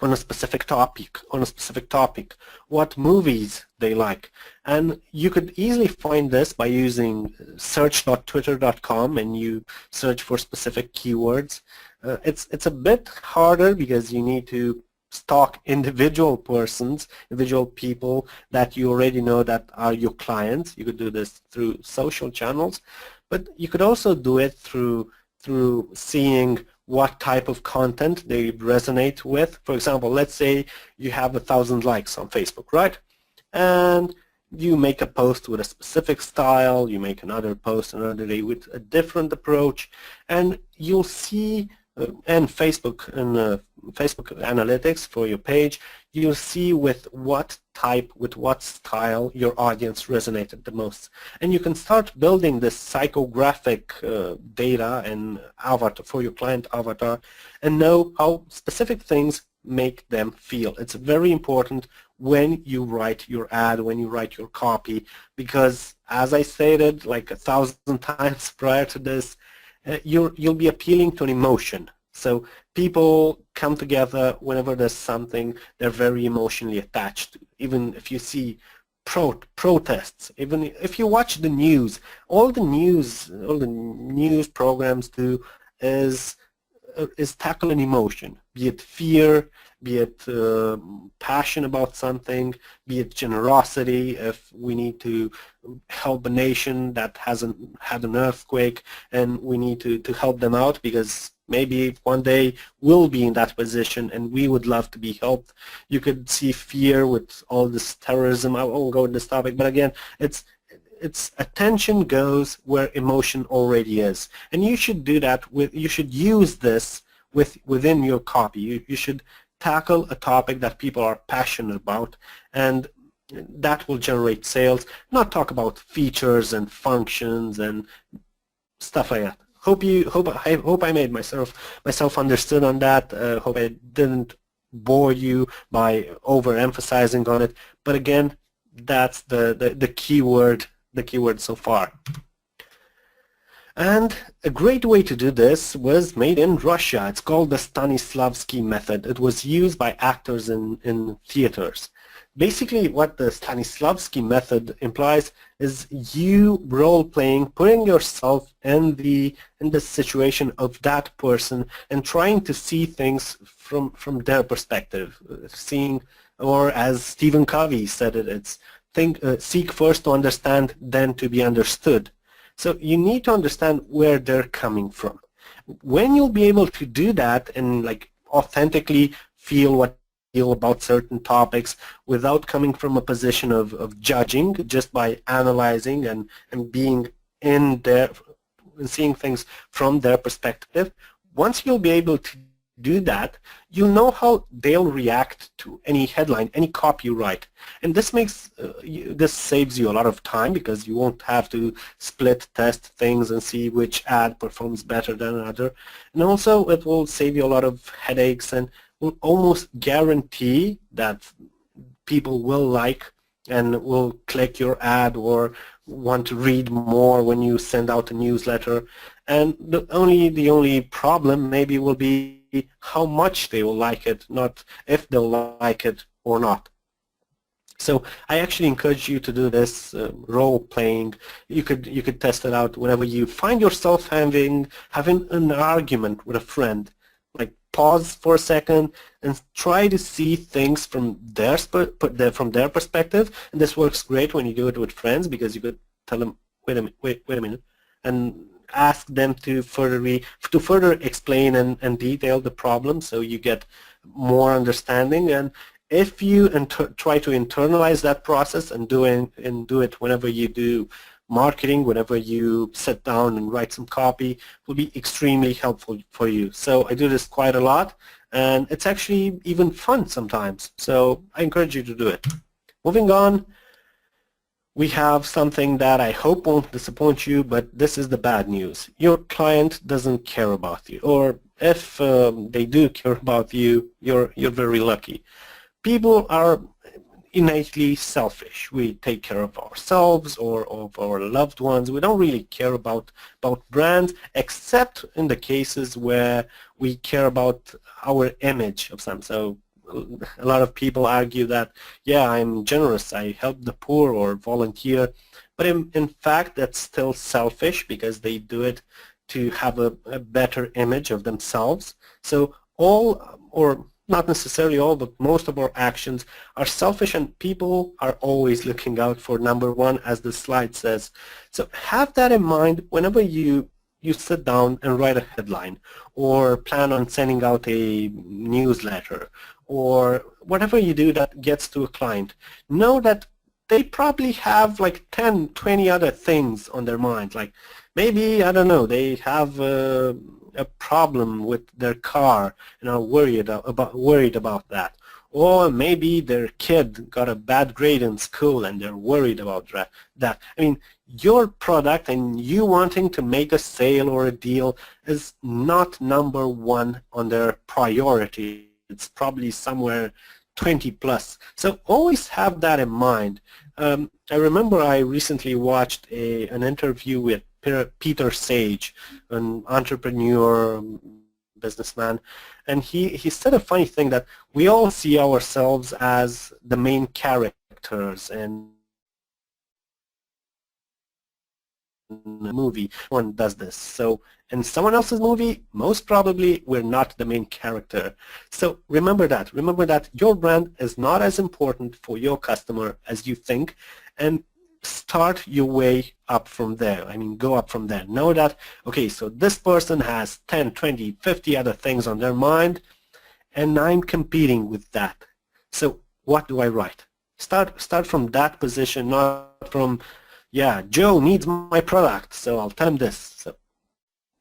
a specific topic, what movies they like. And you could easily find this by using search.twitter.com, and you search for specific keywords. It's a bit harder because you need to stalk individual persons, individual people that you already know that are your clients. You could do this through social channels, but you could also do it through seeing what type of content they resonate with. For example, let's say you have 1,000 likes on Facebook, right? And you make a post with a specific style, you make another post another day with a different approach, and you'll see, and Facebook analytics for your page, you'll see with what type, with what style your audience resonated the most. And you can start building this psychographic data and avatar for your client avatar and know how specific things make them feel. It's very important when you write your ad, when you write your copy, because as I stated like 1,000 times prior to this, you'll be appealing to an emotion. So people come together whenever there's something they're very emotionally attached to. Even if you see protests, even if you watch the news, all the news programs do is tackle an emotion, be it fear, be it passion about something, be it generosity, if we need to help a nation that hasn't had an earthquake and we need to help them out because maybe one day we'll be in that position and we would love to be helped. You could see fear with all this terrorism. I won't go into this topic, but again, it's attention goes where emotion already is, and you should do that you should use this within your copy. You should tackle a topic that people are passionate about, and that will generate sales. Not talk about features and functions and stuff like that. I hope I made myself understood on that. Hope I didn't bore you by overemphasizing on it. But again, that's the keyword so far. And a great way to do this was made in Russia. It's called the STANISLAVSKI method. It was used by actors in theaters. Basically, what the STANISLAVSKI method implies is you role-playing, putting yourself in the situation of that person and trying to see things from their perspective. Seeing, or as Stephen Covey said it, it's seek first to understand, then to be understood. So you need to understand where they're coming from. When you'll be able to do that and like authentically feel what feel about certain topics without coming from a position of judging, just by analyzing and being in there and seeing things from their perspective, once you'll be able to do that, you'll know how they'll react to any headline, any copy you write. And this makes this saves you a lot of time because you won't have to split test things and see which ad performs better than another. And also it will save you a lot of headaches and will almost guarantee that people will like and will click your ad or want to read more when you send out a newsletter. And the only problem maybe will be how much they will like it, not if they'll like it or not. So I actually encourage you to do this role playing. You could test it out whenever you find yourself having an argument with a friend. Like pause for a second and try to see things from their perspective. And this works great when you do it with friends because you could tell them, wait a minute, and ask them to further explain and detail the problem so you get more understanding. And if you try to internalize that process and do it whenever you do marketing, whenever you sit down and write some copy, it will be extremely helpful for you. So I do this quite a lot, and it's actually even fun sometimes. So I encourage you to do it. Moving on, we have something that I hope won't disappoint you, but this is the bad news. Your client doesn't care about you, or if they do care about you, you're very lucky. People are innately selfish. We take care of ourselves or of our loved ones. We don't really care about brands, except in the cases where we care about our image of some. So a lot of people argue that, yeah, I'm generous, I help the poor or volunteer, but in fact that's still selfish because they do it to have a better image of themselves. So all, or not necessarily all, but most of our actions are selfish, and people are always looking out for number one, as the slide says. So have that in mind whenever you sit down and write a headline or plan on sending out a newsletter or whatever you do that gets to a client. Know that they probably have like 10, 20 other things on their mind. Like maybe, I don't know, they have a problem with their car and are worried about that. Or maybe their kid got a bad grade in school and they're worried about that. I mean, your product and you wanting to make a sale or a deal is not number one on their priority. It's probably somewhere 20 plus. So always have that in mind. I remember I recently watched an interview with Peter Sage, an entrepreneur, businessman, and he said a funny thing that we all see ourselves as the main characters in a movie. One does this. So in someone else's movie, most probably we're not the main character. So remember that. Remember that your brand is not as important for your customer as you think, and start your way up from there. I mean, go up from there. Know that, okay, so this person has 10, 20, 50 other things on their mind, and I'm competing with that. So what do I write? Start from that position, not from, yeah, Joe needs my product, so I'll tell him this. So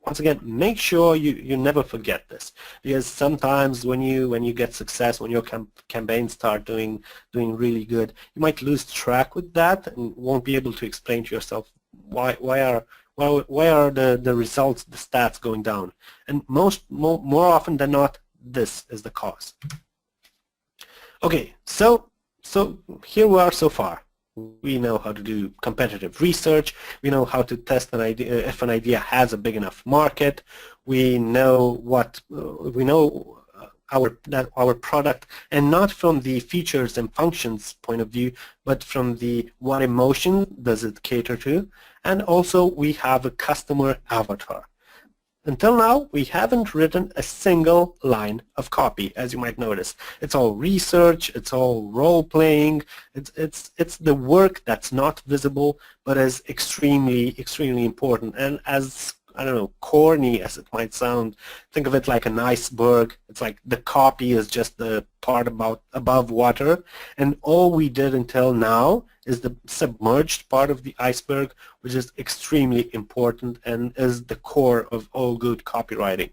once again, make sure you never forget this, because sometimes when you get success, when your campaigns start doing really good, you might lose track with that and won't be able to explain to yourself why are the results, the stats going down. And more often than not, this is the cause. Okay, so here we are so far. We know how to do competitive research. We know how to test an idea if an idea has a big enough market. We know our product, and not from the features and functions point of view, but from the what emotion does it cater to, and also we have a customer avatar. Until now, we haven't written a single line of copy, as you might notice. It's all research, it's all role-playing, it's the work that's not visible, but is extremely, extremely important. And as, I don't know, corny as it might sound, think of it like an iceberg. It's like the copy is just the part above water, and all we did until now is the submerged part of the iceberg, which is extremely important and is the core of all good copywriting.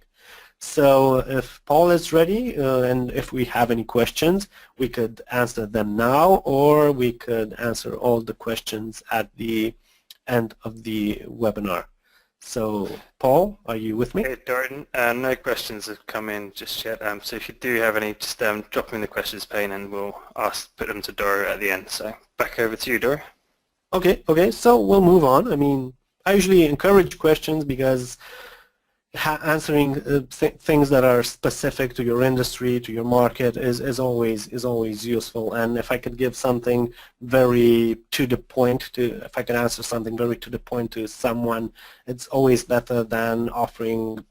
So if Paul is ready, and if we have any questions, we could answer them now, or we could answer all the questions at the end of the webinar. So Paul, are you with me? Okay, Doran, no questions have come in just yet. So if you do have any, just drop them in the questions pane and we'll put them to Doru at the end. So back over to you, Doru. Okay, so we'll move on. I mean, I usually encourage questions because answering things that are specific to your industry, to your market is always useful. And if I could give something very to the point, if I could answer something very to the point to someone, it's always better than offering,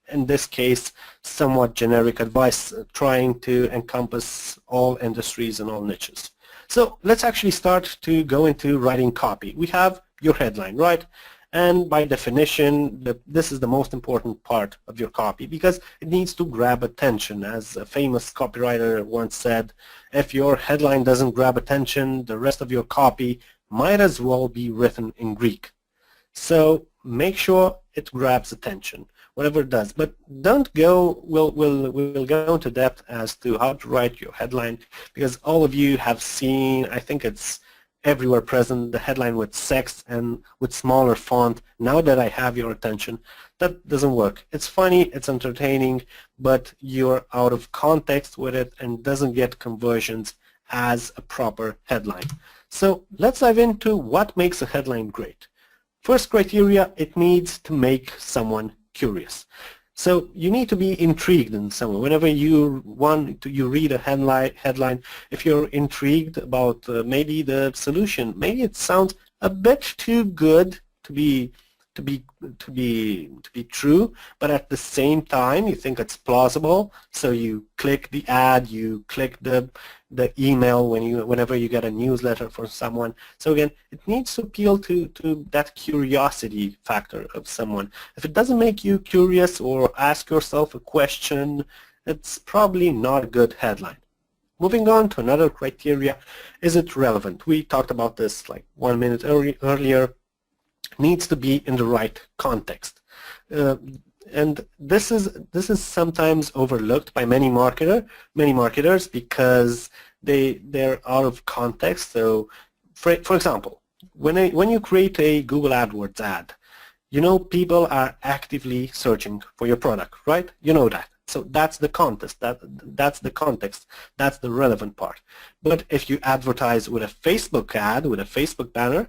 in this case, somewhat generic advice, trying to encompass all industries and all niches. So let's actually start to go into writing copy. We have your headline, right? And by definition, this is the most important part of your copy because it needs to grab attention. As a famous copywriter once said, if your headline doesn't grab attention, the rest of your copy might as well be written in Greek. So make sure it grabs attention, whatever it does. But don't go, we'll go into depth as to how to write your headline because all of you have seen, I think it's everywhere present, the headline with sex and with smaller font. Now that I have your attention, that doesn't work. It's funny, it's entertaining, but you're out of context with it and doesn't get conversions as a proper headline. So let's dive into what makes a headline great. First criteria, it needs to make someone curious. So you need to be intrigued in some way. Whenever you read a headline, if you're intrigued about maybe the solution, maybe it sounds a bit too good to be true, but at the same time you think it's plausible, so you click the ad, you click the email whenever you get a newsletter from someone. So again, it needs to appeal to that curiosity factor of someone. If it doesn't make you curious or ask yourself a question, it's probably not a good headline. Moving on to another criteria, is it relevant? We talked about this like 1 minute earlier. Needs to be in the right context, and this is sometimes overlooked by many marketers because they're out of context. So, for example, when you create a Google AdWords ad, you know people are actively searching for your product, right? You know that. So that's the context. That's the context. That's the relevant part. But if you advertise with a Facebook ad, with a Facebook banner,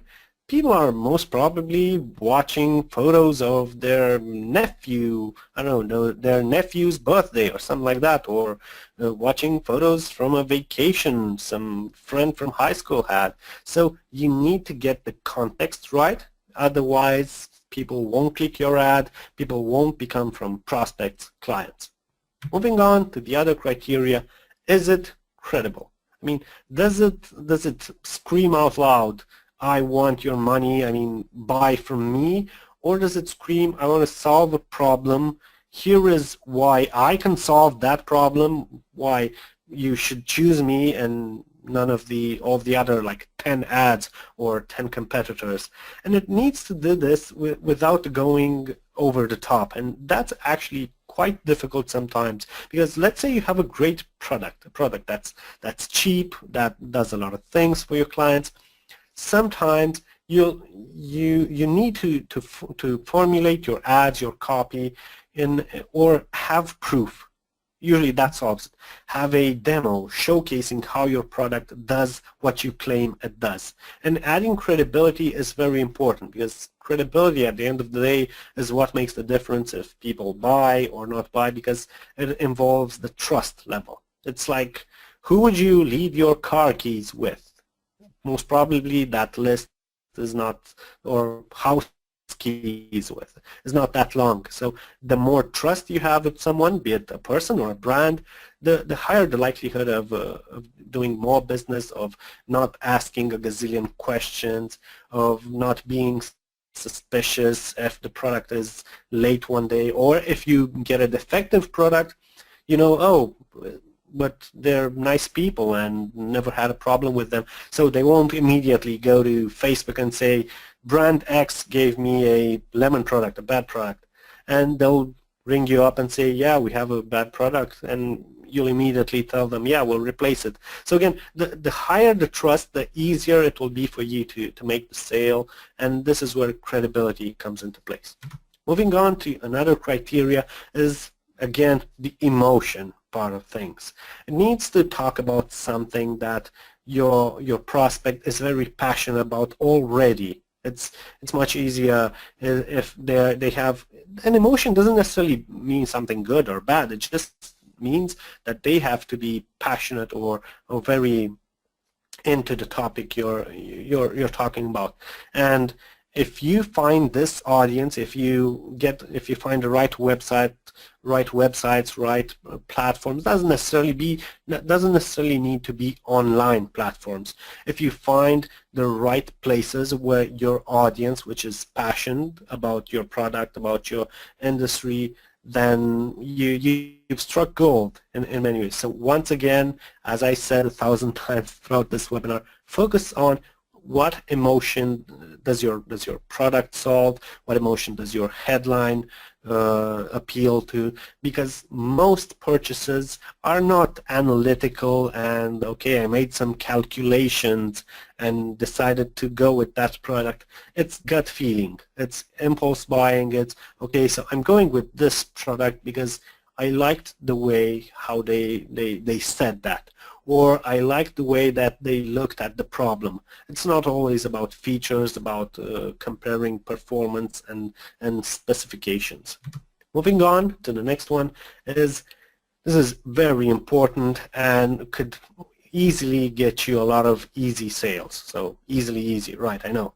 people are most probably watching photos of their nephew, I don't know, their nephew's birthday or something like that, or watching photos from a vacation some friend from high school had. So you need to get the context right, otherwise people won't click your ad, people won't become from prospects clients. Moving on to the other criteria, is it credible? I mean, does it scream out loud, I want your money, I mean, buy from me, or does it scream, I want to solve a problem, here is why I can solve that problem, why you should choose me and none of all the other like 10 ads or 10 competitors. And it needs to do this without going over the top, and that's actually quite difficult sometimes, because let's say you have a great product, a product that's cheap, that does a lot of things for your clients. Sometimes you need to formulate your ads, your copy, or have proof. Usually that solves it. Have a demo showcasing how your product does what you claim it does. And adding credibility is very important, because credibility at the end of the day is what makes the difference if people buy or not buy, because it involves the trust level. It's like, who would you leave your car keys with? Most probably that list is not, or house keys with, is not that long. So the more trust you have with someone, be it a person or a brand, the higher the likelihood of doing more business, of not asking a gazillion questions, of not being suspicious if the product is late one day, or if you get a defective product, you know, oh, but they're nice people and never had a problem with them. So they won't immediately go to Facebook and say, brand X gave me a lemon product, a bad product. And they'll ring you up and say, yeah, we have a bad product, and you'll immediately tell them, yeah, we'll replace it. So again, the higher the trust, the easier it will be for you to make the sale, and this is where credibility comes into place. Moving on to another criteria is, again, the emotion part of things. It needs to talk about something that your prospect is very passionate about already. It's much easier if they have an emotion. Doesn't necessarily mean something good or bad. It just means that they have to be passionate or very into the topic you're talking about. And if you find this audience, if you find the right websites, right platforms, doesn't necessarily need to be online platforms. If you find the right places where your audience, which is passionate about your product, about your industry, then you've struck gold in many ways. So once again, as I said 1,000 times throughout this webinar, focus on what emotion does your product solve, what emotion does your headline appeal to, because most purchases are not analytical and, okay, I made some calculations and decided to go with that product. It's gut feeling, it's impulse buying, it's, okay, so I'm going with this product because I liked the way how they said that, or I liked the way that they looked at the problem. It's not always about features, about comparing performance and specifications. Moving on to the next one is, this is very important and could easily get you a lot of easy sales. So easy, right, I know.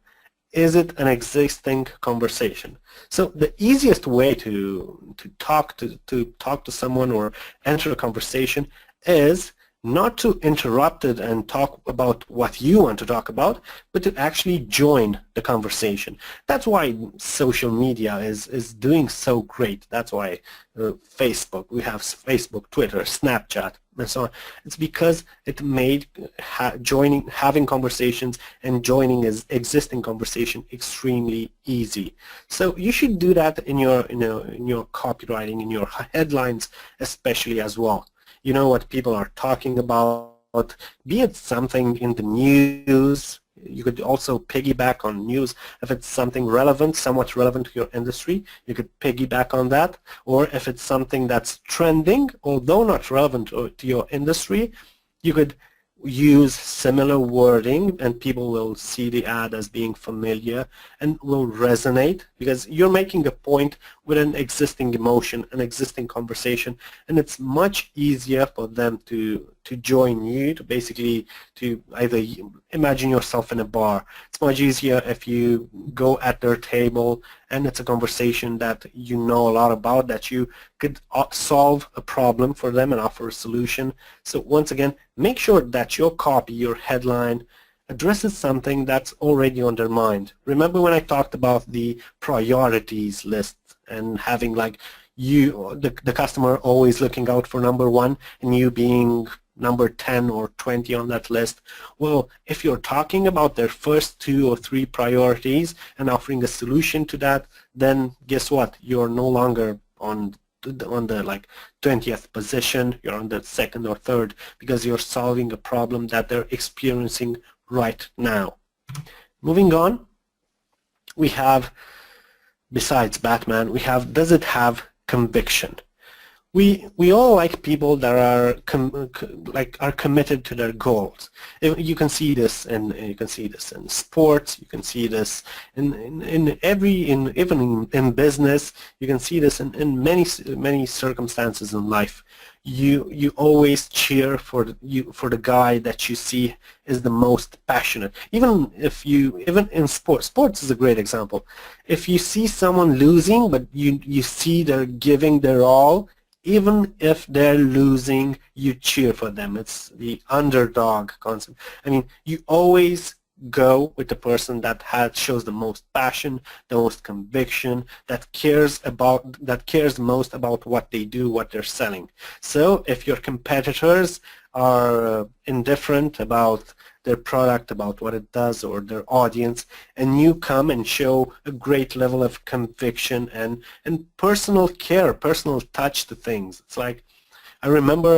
Is it an existing conversation? So the easiest way to talk to someone or enter a conversation is not to interrupt it and talk about what you want to talk about, but to actually join the conversation. That's why social media is doing so great. That's why Facebook, we have Facebook, Twitter, Snapchat, and so on. It's because it made having conversations and joining existing conversation extremely easy. So you should do that in your copywriting, in your headlines especially as well. You know what people are talking about, be it something in the news. You could also piggyback on news if it's something relevant, somewhat relevant to your industry. You could piggyback on that. Or if it's something that's trending, although not relevant to your industry, you could use similar wording and people will see the ad as being familiar and will resonate because you're making a point with an existing emotion, an existing conversation, and it's much easier for them to join you, to basically to either imagine yourself in a bar. It's much easier if you go at their table and it's a conversation that you know a lot about, that you could solve a problem for them and offer a solution. So once again, make sure that your copy, your headline, addresses something that's already on their mind. Remember when I talked about the priorities list and having like the customer always looking out for number 1 and you being number 10 or 20 on that list? Well, if you're talking about their first 2 or 3 priorities and offering a solution to that, then guess what? You're no longer on the like 20th position, you're on the 2nd or 3rd because you're solving a problem that they're experiencing right now. Moving on, we have, besides Batman, we have, does it have conviction? We all like people that are committed to their goals. You can see this in sports. You can see this even in business. You can see this in many circumstances in life. You always cheer for the guy that you see is the most passionate. Even in sports is a great example. If you see someone losing, but you see they're giving their all, even if they're losing, you cheer for them. It's the underdog concept. I mean, you always go with the person that shows the most passion, the most conviction, that cares most about what they do, what they're selling. So if your competitors are indifferent about their product, about what it does, or their audience, and you come and show a great level of conviction and personal care, personal touch to things. It's like, I remember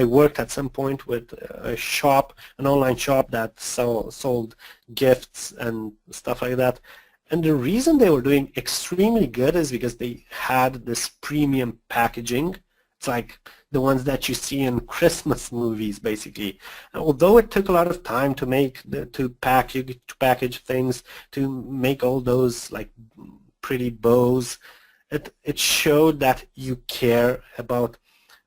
I worked at some point with a shop, an online shop that sold gifts and stuff like that. And the reason they were doing extremely good is because they had this premium packaging. It's like the ones that you see in Christmas movies, basically. And although it took a lot of time to make, to package things, to make all those like pretty bows, it showed that you care about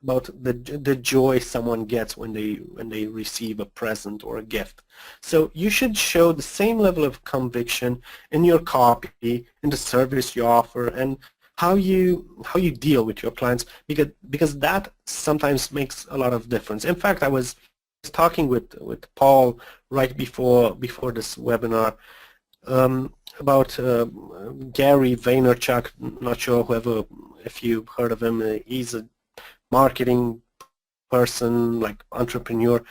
the joy someone gets when they receive a present or a gift. So you should show the same level of conviction in your copy, in the service you offer, and how you deal with your clients, because that sometimes makes a lot of difference. In fact, I was talking with Paul right before this webinar about Gary Vaynerchuk. Not sure if you've heard of him. He's a marketing person, like entrepreneur,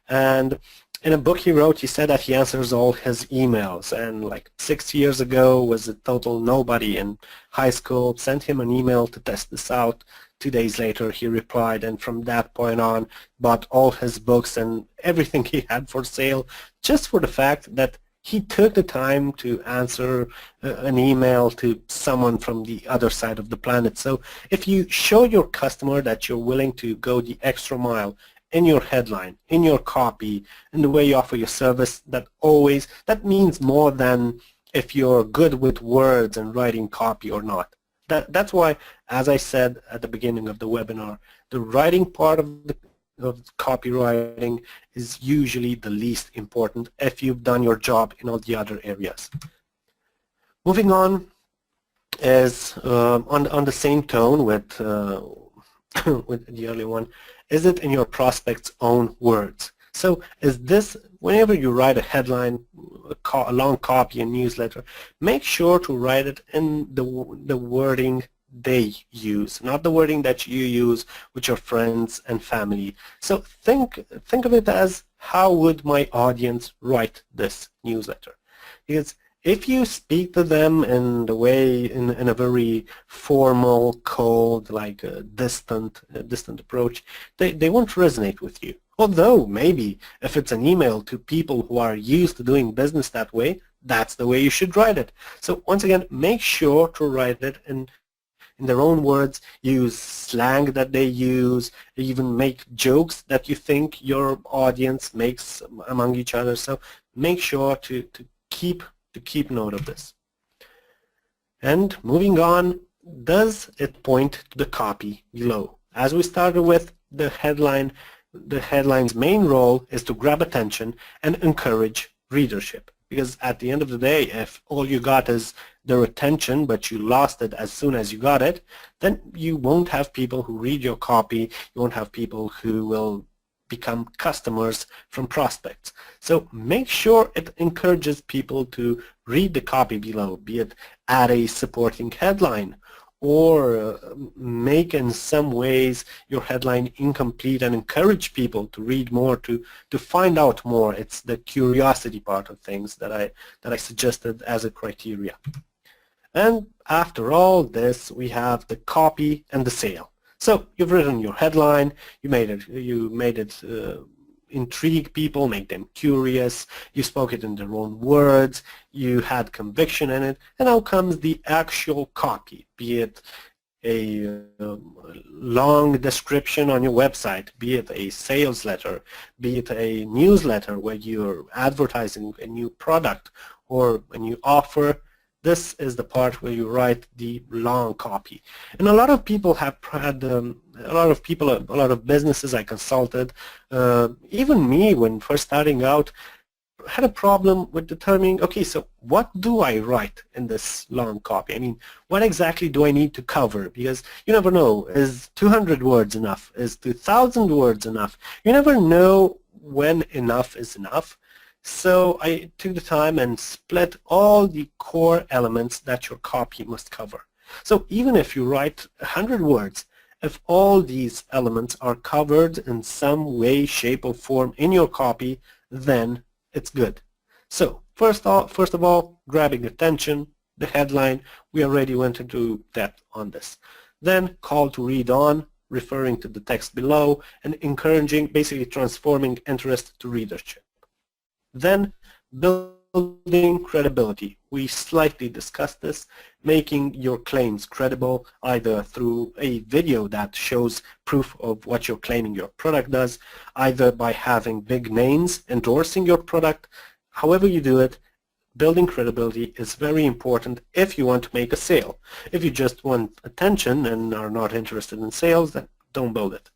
and in a book he wrote, he said that he answers all his emails, and like 6 years ago was a total nobody in high school, sent him an email to test this out. 2 days later he replied, and from that point on bought all his books and everything he had for sale, just for the fact that he took the time to answer an email to someone from the other side of the planet. So if you show your customer that you're willing to go the extra mile in your headline, in your copy, in the way you offer your service, that means more than if you're good with words and writing copy or not. That's why, as I said at the beginning of the webinar, the writing part of copywriting is usually the least important if you've done your job in all the other areas. Moving on is on the same tone with the earlier one. Is it in your prospect's own words? So is this, whenever you write a headline, a long copy, a newsletter, make sure to write it in the wording they use, not the wording that you use with your friends and family. So think of it as, how would my audience write this newsletter? Because if you speak to them in the way, in a very formal, cold, like a distant approach, they won't resonate with you. Although maybe if it's an email to people who are used to doing business that way, that's the way you should write it. So once again, make sure to write it in their own words, use slang that they use, even make jokes that you think your audience makes among each other. So make sure to keep note of this. And moving on, does it point to the copy below? As we started with the headline, the headline's main role is to grab attention and encourage readership. Because at the end of the day, if all you got is their attention, but you lost it as soon as you got it, then you won't have people who read your copy, you won't have people who will become customers from prospects. So make sure it encourages people to read the copy below, be it add a supporting headline, or make in some ways your headline incomplete and encourage people to read more, to find out more. It's the curiosity part of things that I suggested as a criteria. And after all this, we have the copy and the sale. So you've written your headline, you made it intrigue people, make them curious, you spoke it in their own words, you had conviction in it, and now comes the actual copy, be it a long description on your website, be it a sales letter, be it a newsletter where you're advertising a new product or a new offer. This is the part where you write the long copy. And a lot of people have had, a lot of businesses I consulted, even me when first starting out, had a problem with determining, okay, so what do I write in this long copy? I mean, what exactly do I need to cover? Because you never know, is 200 words enough? Is 2,000 words enough? You never know when enough is enough. So I took the time and split all the core elements that your copy must cover. So even if you write 100 words If all these elements are covered in some way, shape, or form in your copy, then it's good. So first of all, grabbing attention, the headline, we already went into depth on this. Then call to read on, referring to the text below, and encouraging, basically transforming interest to readership. Then building credibility. We slightly discussed this, making your claims credible either through a video that shows proof of what you're claiming your product does, either by having big names endorsing your product. However you do it, building credibility is very important if you want to make a sale. If you just want attention and are not interested in sales, then don't build it.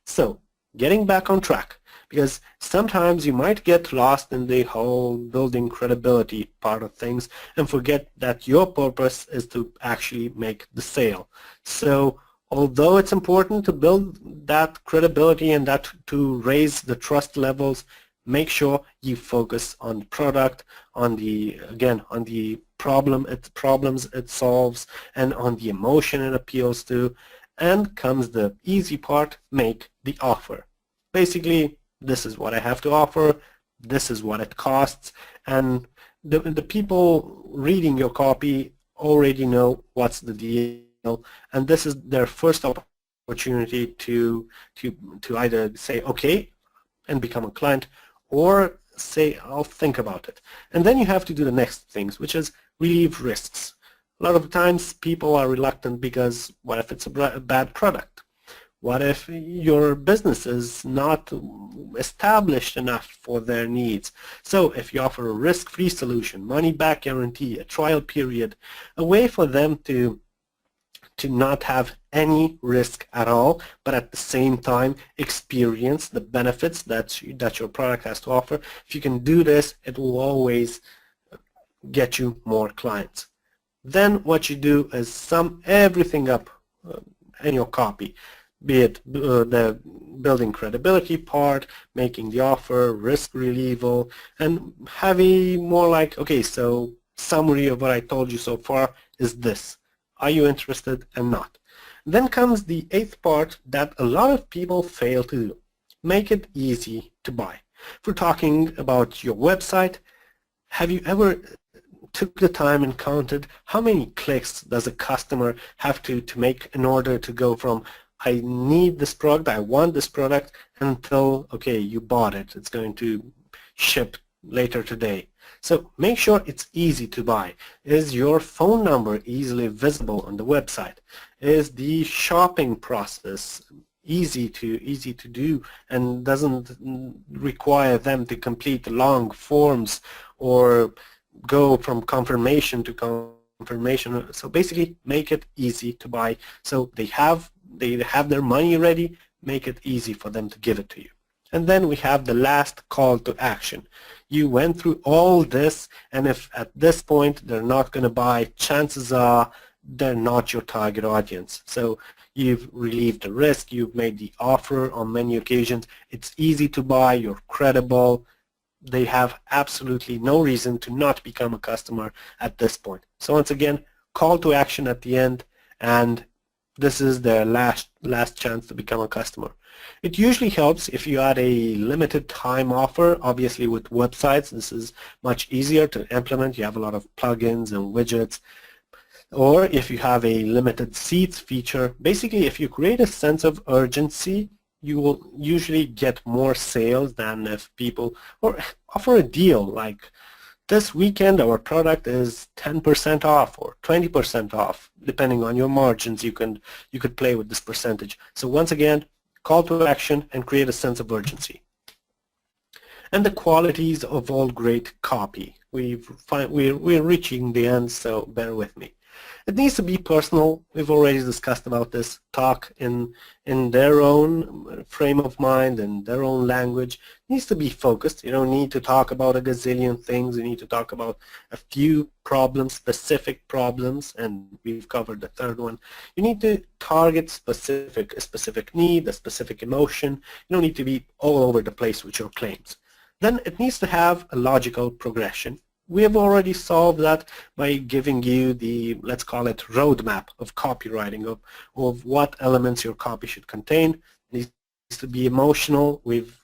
So, getting back on track, because sometimes you might get lost in the whole building credibility part of things and forget that your purpose is to actually make the sale. So, although it's important to build that credibility and that to raise the trust levels, make sure you focus on the product, on the problems it solves, and on the emotion it appeals to. And comes the easy part, make the offer. Basically, this is what I have to offer, this is what it costs, and the people reading your copy already know what's the deal, and this is their first opportunity to either say okay and become a client, or say, I'll think about it. And then you have to do the next things, which is relieve risks. A lot of times people are reluctant because what if it's a bad product? What if your business is not established enough for their needs? So if you offer a risk-free solution, money-back guarantee, a trial period, a way for them to not have any risk at all, but at the same time experience the benefits that your product has to offer. If you can do this, it will always get you more clients. Then what you do is sum everything up in your copy, be it the building credibility part, making the offer, risk relieval, and have a more like, okay, so summary of what I told you so far is this. Are you interested and not? Then comes the eighth part that a lot of people fail to do. Make it easy to buy. If we're talking about your website, have you ever took the time and counted how many clicks does a customer have to make in order to go from I need this product, I want this product, until, okay, you bought it, it's going to ship later today. So make sure it's easy to buy. Is your phone number easily visible on the website? Is the shopping process easy to do and doesn't require them to complete long forms or go from confirmation to confirmation? So basically make it easy to buy so they have their money ready, make it easy for them to give it to you. And then we have the last call to action. You went through all this, and if at this point they're not going to buy, chances are they're not your target audience. So you've relieved the risk, you've made the offer on many occasions, it's easy to buy, you're credible, they have absolutely no reason to not become a customer at this point. So once again, call to action at the end, and this is their last chance to become a customer. It usually helps if you add a limited time offer. Obviously with websites this is much easier to implement. You have a lot of plugins and widgets. Or if you have a limited seats feature, basically if you create a sense of urgency, you will usually get more sales than if people, or offer a deal like this weekend our product is 10% off or 20% off, depending on your margins. You could play with this percentage. So once again, call to action and create a sense of urgency. And the qualities of all great copy. We're reaching the end, so bear with me. It needs to be personal. We've already discussed about this. Talk in their own frame of mind and their own language. It needs to be focused. You don't need to talk about a gazillion things. You need to talk about a few problems, specific problems, and we've covered the third one. You need to target a specific need, a specific emotion. You don't need to be all over the place with your claims. Then it needs to have a logical progression. we have already solved that by giving you the, let's call it, roadmap of copywriting, of what elements your copy should contain. It needs to be emotional. We've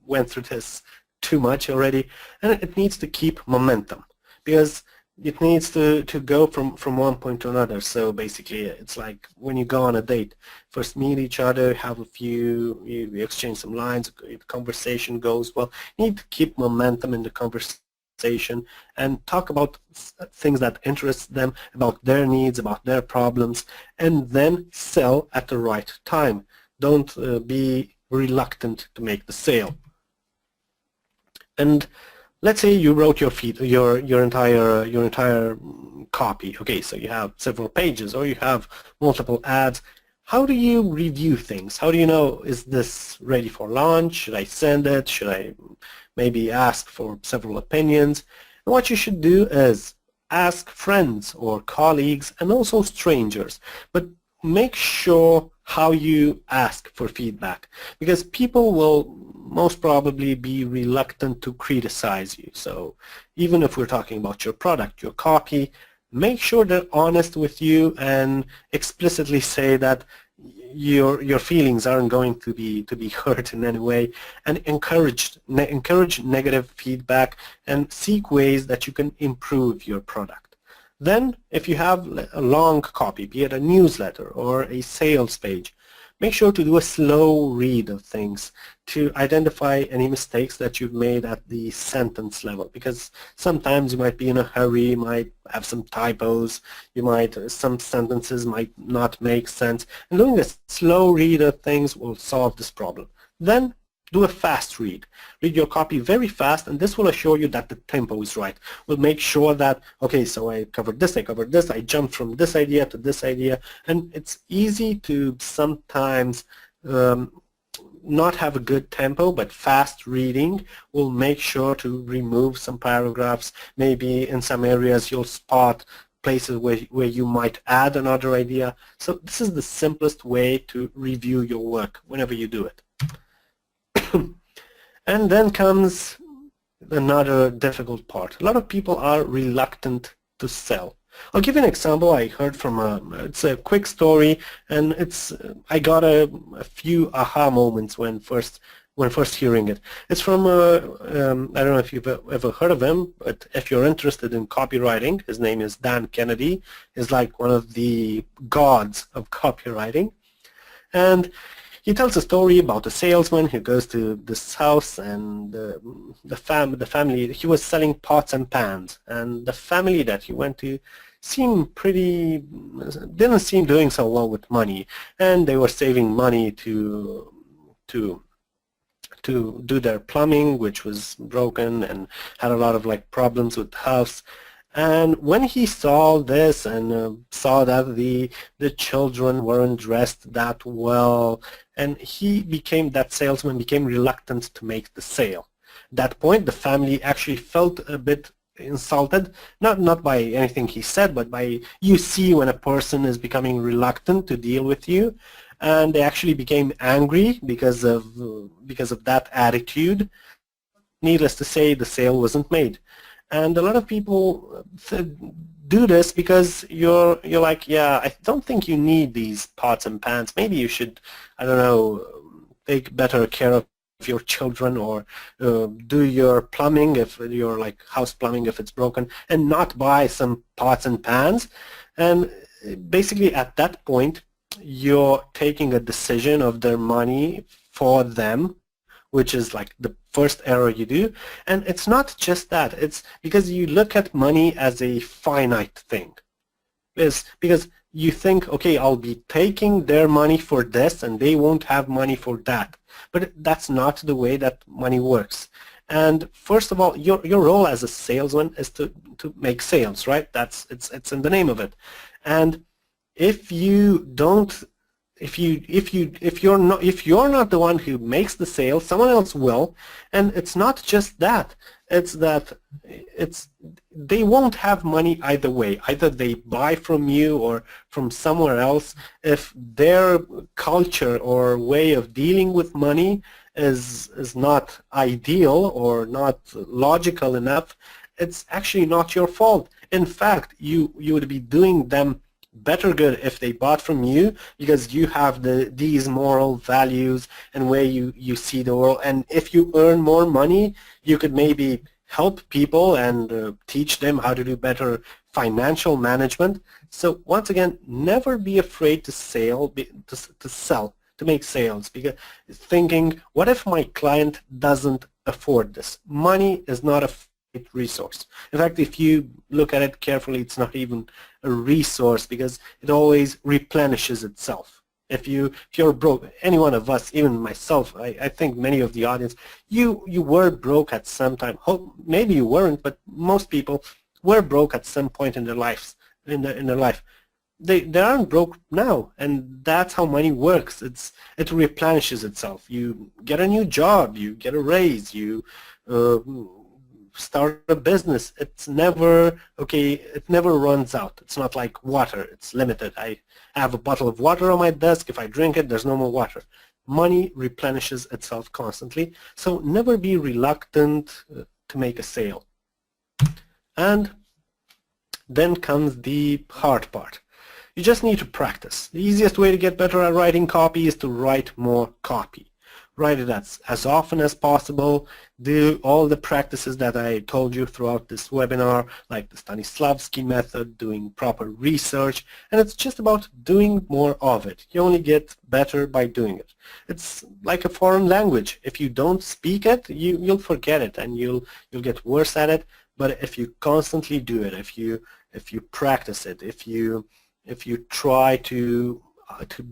went through this too much already, and it needs to keep momentum, because it needs to go from one point to another. So basically it's like when you go on a date, first meet each other, have a few, you exchange some lines, the conversation goes well. You need to keep momentum in the conversation and talk about things that interest them, about their needs, about their problems, and then sell at the right time. Don't be reluctant to make the sale. And let's say you wrote your entire copy. Okay, so you have several pages or you have multiple ads. How do you review things? How do you know, is this ready for launch? Should I send it? Should I maybe ask for several opinions? And what you should do is ask friends or colleagues and also strangers, but make sure how you ask for feedback, because people will most probably be reluctant to criticize you. So even if we're talking about your product, your copy, make sure they're honest with you and explicitly say that your feelings aren't going to be hurt in any way, and encourage negative feedback and seek ways that you can improve your product. Then, if you have a long copy, be it a newsletter or a sales page, make sure to do a slow read of things to identify any mistakes that you've made at the sentence level, because sometimes you might be in a hurry, you might have some typos, some sentences might not make sense, and doing a slow read of things will solve this problem. Then do a fast read. Read your copy very fast, and this will assure you that the tempo is right. We'll make sure that, okay, so I covered this, I jumped from this idea to this idea, and it's easy to sometimes not have a good tempo, but fast reading will make sure to remove some paragraphs. Maybe in some areas you'll spot places where you might add another idea. So this is the simplest way to review your work whenever you do it. And then comes another difficult part. A lot of people are reluctant to sell. I'll give you an example I heard from it's a quick story, and I got a few aha moments when first hearing it. It's from I don't know if you've ever heard of him, but if you're interested in copywriting, his name is Dan Kennedy. He's like one of the gods of copywriting, and he tells a story about a salesman who goes to this house, and the family, he was selling pots and pans, and the family that he went to didn't seem doing so well with money, and they were saving money to do their plumbing, which was broken and had a lot of problems with the house. And when he saw this and saw that the children weren't dressed that well, and that salesman became reluctant to make the sale. At that point, the family actually felt a bit insulted, not by anything he said, but by, you see when a person is becoming reluctant to deal with you, and they actually became angry because of that attitude. Needless to say, the sale wasn't made. And a lot of people do this because you're like, yeah, I don't think you need these pots and pans. Maybe you should, I don't know, take better care of your children, or do your plumbing, if you're like house plumbing, if it's broken, and not buy some pots and pans. And basically at that point, you're taking a decision of their money for them, which is like the first error you do. And it's not just that, it's because you look at money as a finite thing. It's because you think, okay, I'll be taking their money for this and they won't have money for that. But that's not the way that money works. And first of all, your role as a salesman is to make sales, right? It's in the name of it. And if you're not the one who makes the sale, someone else will. And it's not just that, it's that they won't have money either way. Either they buy from you or from somewhere else. If their culture or way of dealing with money is not ideal or not logical enough, it's actually not your fault. In fact, you would be doing them better good if they bought from you, because you have these moral values and where you see the world. And if you earn more money, you could maybe help people and teach them how to do better financial management. So once again, never be afraid to sell, to make sales, because thinking, what if my client doesn't afford this? Money is not a resource. In fact, if you look at it carefully, it's not even a resource, because it always replenishes itself. If you're broke, any one of us, even myself, I think many of the audience, you were broke at some time. Maybe you weren't, but most people were broke at some point in their lives. In their life, they aren't broke now, and that's how money works. It replenishes itself. You get a new job, you get a raise, you start a business. It's never it never runs out. It's not like water. It's limited. I have a bottle of water on my desk. If I drink it, there's no more water. Money replenishes itself constantly, so never be reluctant to make a sale. And then comes the hard part. You just need to practice. The easiest way to get better at writing copy is to write more copy. Write it as often as possible. Do all the practices that I told you throughout this webinar, like the STANISLAVSKI method, doing proper research, and it's just about doing more of it. You only get better by doing it. It's like a foreign language. If you don't speak it, you'll forget it, and you'll get worse at it. But if you constantly do it, if you practice it, if you try to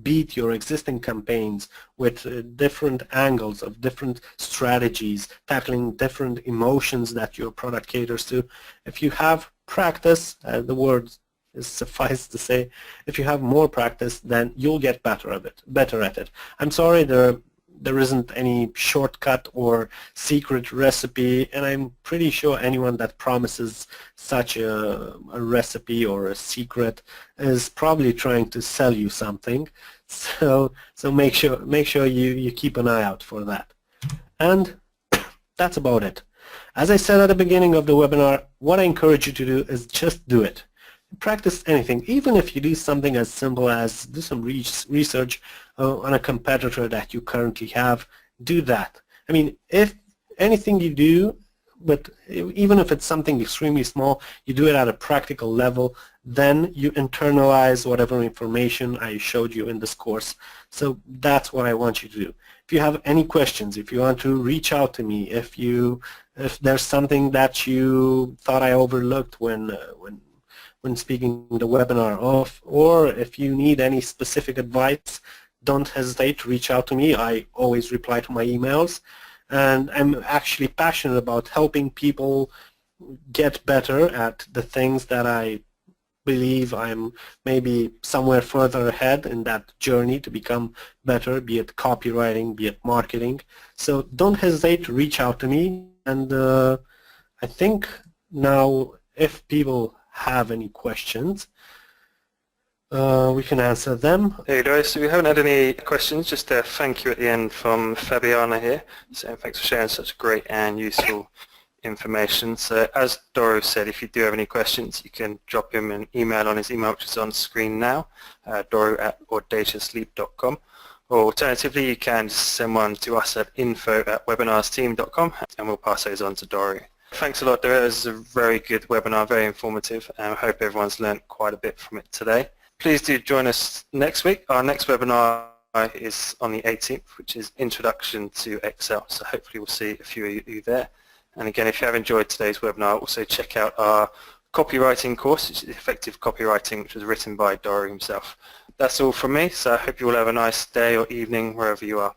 beat your existing campaigns with different angles of different strategies, tackling different emotions that your product caters to, if you have practice, the word is suffice to say, if you have more practice, then you'll get better at it. I'm sorry there isn't any shortcut or secret recipe, and I'm pretty sure anyone that promises such a recipe or a secret is probably trying to sell you something. So make sure you keep an eye out for that. And that's about it. As I said at the beginning of the webinar, what I encourage you to do is just do it. Practice anything, even if you do something as simple as do some research on a competitor that you currently have. Do that. I mean, if anything you do, but even if it's something extremely small, you do it at a practical level, then you internalize whatever information I showed you in this course. So that's what I want you to do. If you have any questions, if you want to reach out to me, if there's something that you thought I overlooked when speaking the webinar off, or if you need any specific advice, don't hesitate to reach out to me. I always reply to my emails, and I'm actually passionate about helping people get better at the things that I believe I'm maybe somewhere further ahead in that journey to become better, be it copywriting, be it marketing. So don't hesitate to reach out to me, and I think now if people have any questions, we can answer them. There you go. So we haven't had any questions, just a thank you at the end from Fabiana here. So thanks for sharing such great and useful information. So as Doru said, if you do have any questions, you can drop him an email on his email, which is on screen now, doru@audaciousleap.com. Or alternatively, you can just send one to us at info@webinarsteam.com, and we'll pass those on to Doru. Thanks a lot, Doru. It was a very good webinar, very informative, and I hope everyone's learned quite a bit from it today. Please do join us next week. Our next webinar is on the 18th, which is Introduction to Excel, so hopefully we'll see a few of you there. And again, if you have enjoyed today's webinar, also check out our copywriting course, which is Effective Copywriting, which was written by Doru himself. That's all from me, so I hope you all have a nice day or evening wherever you are.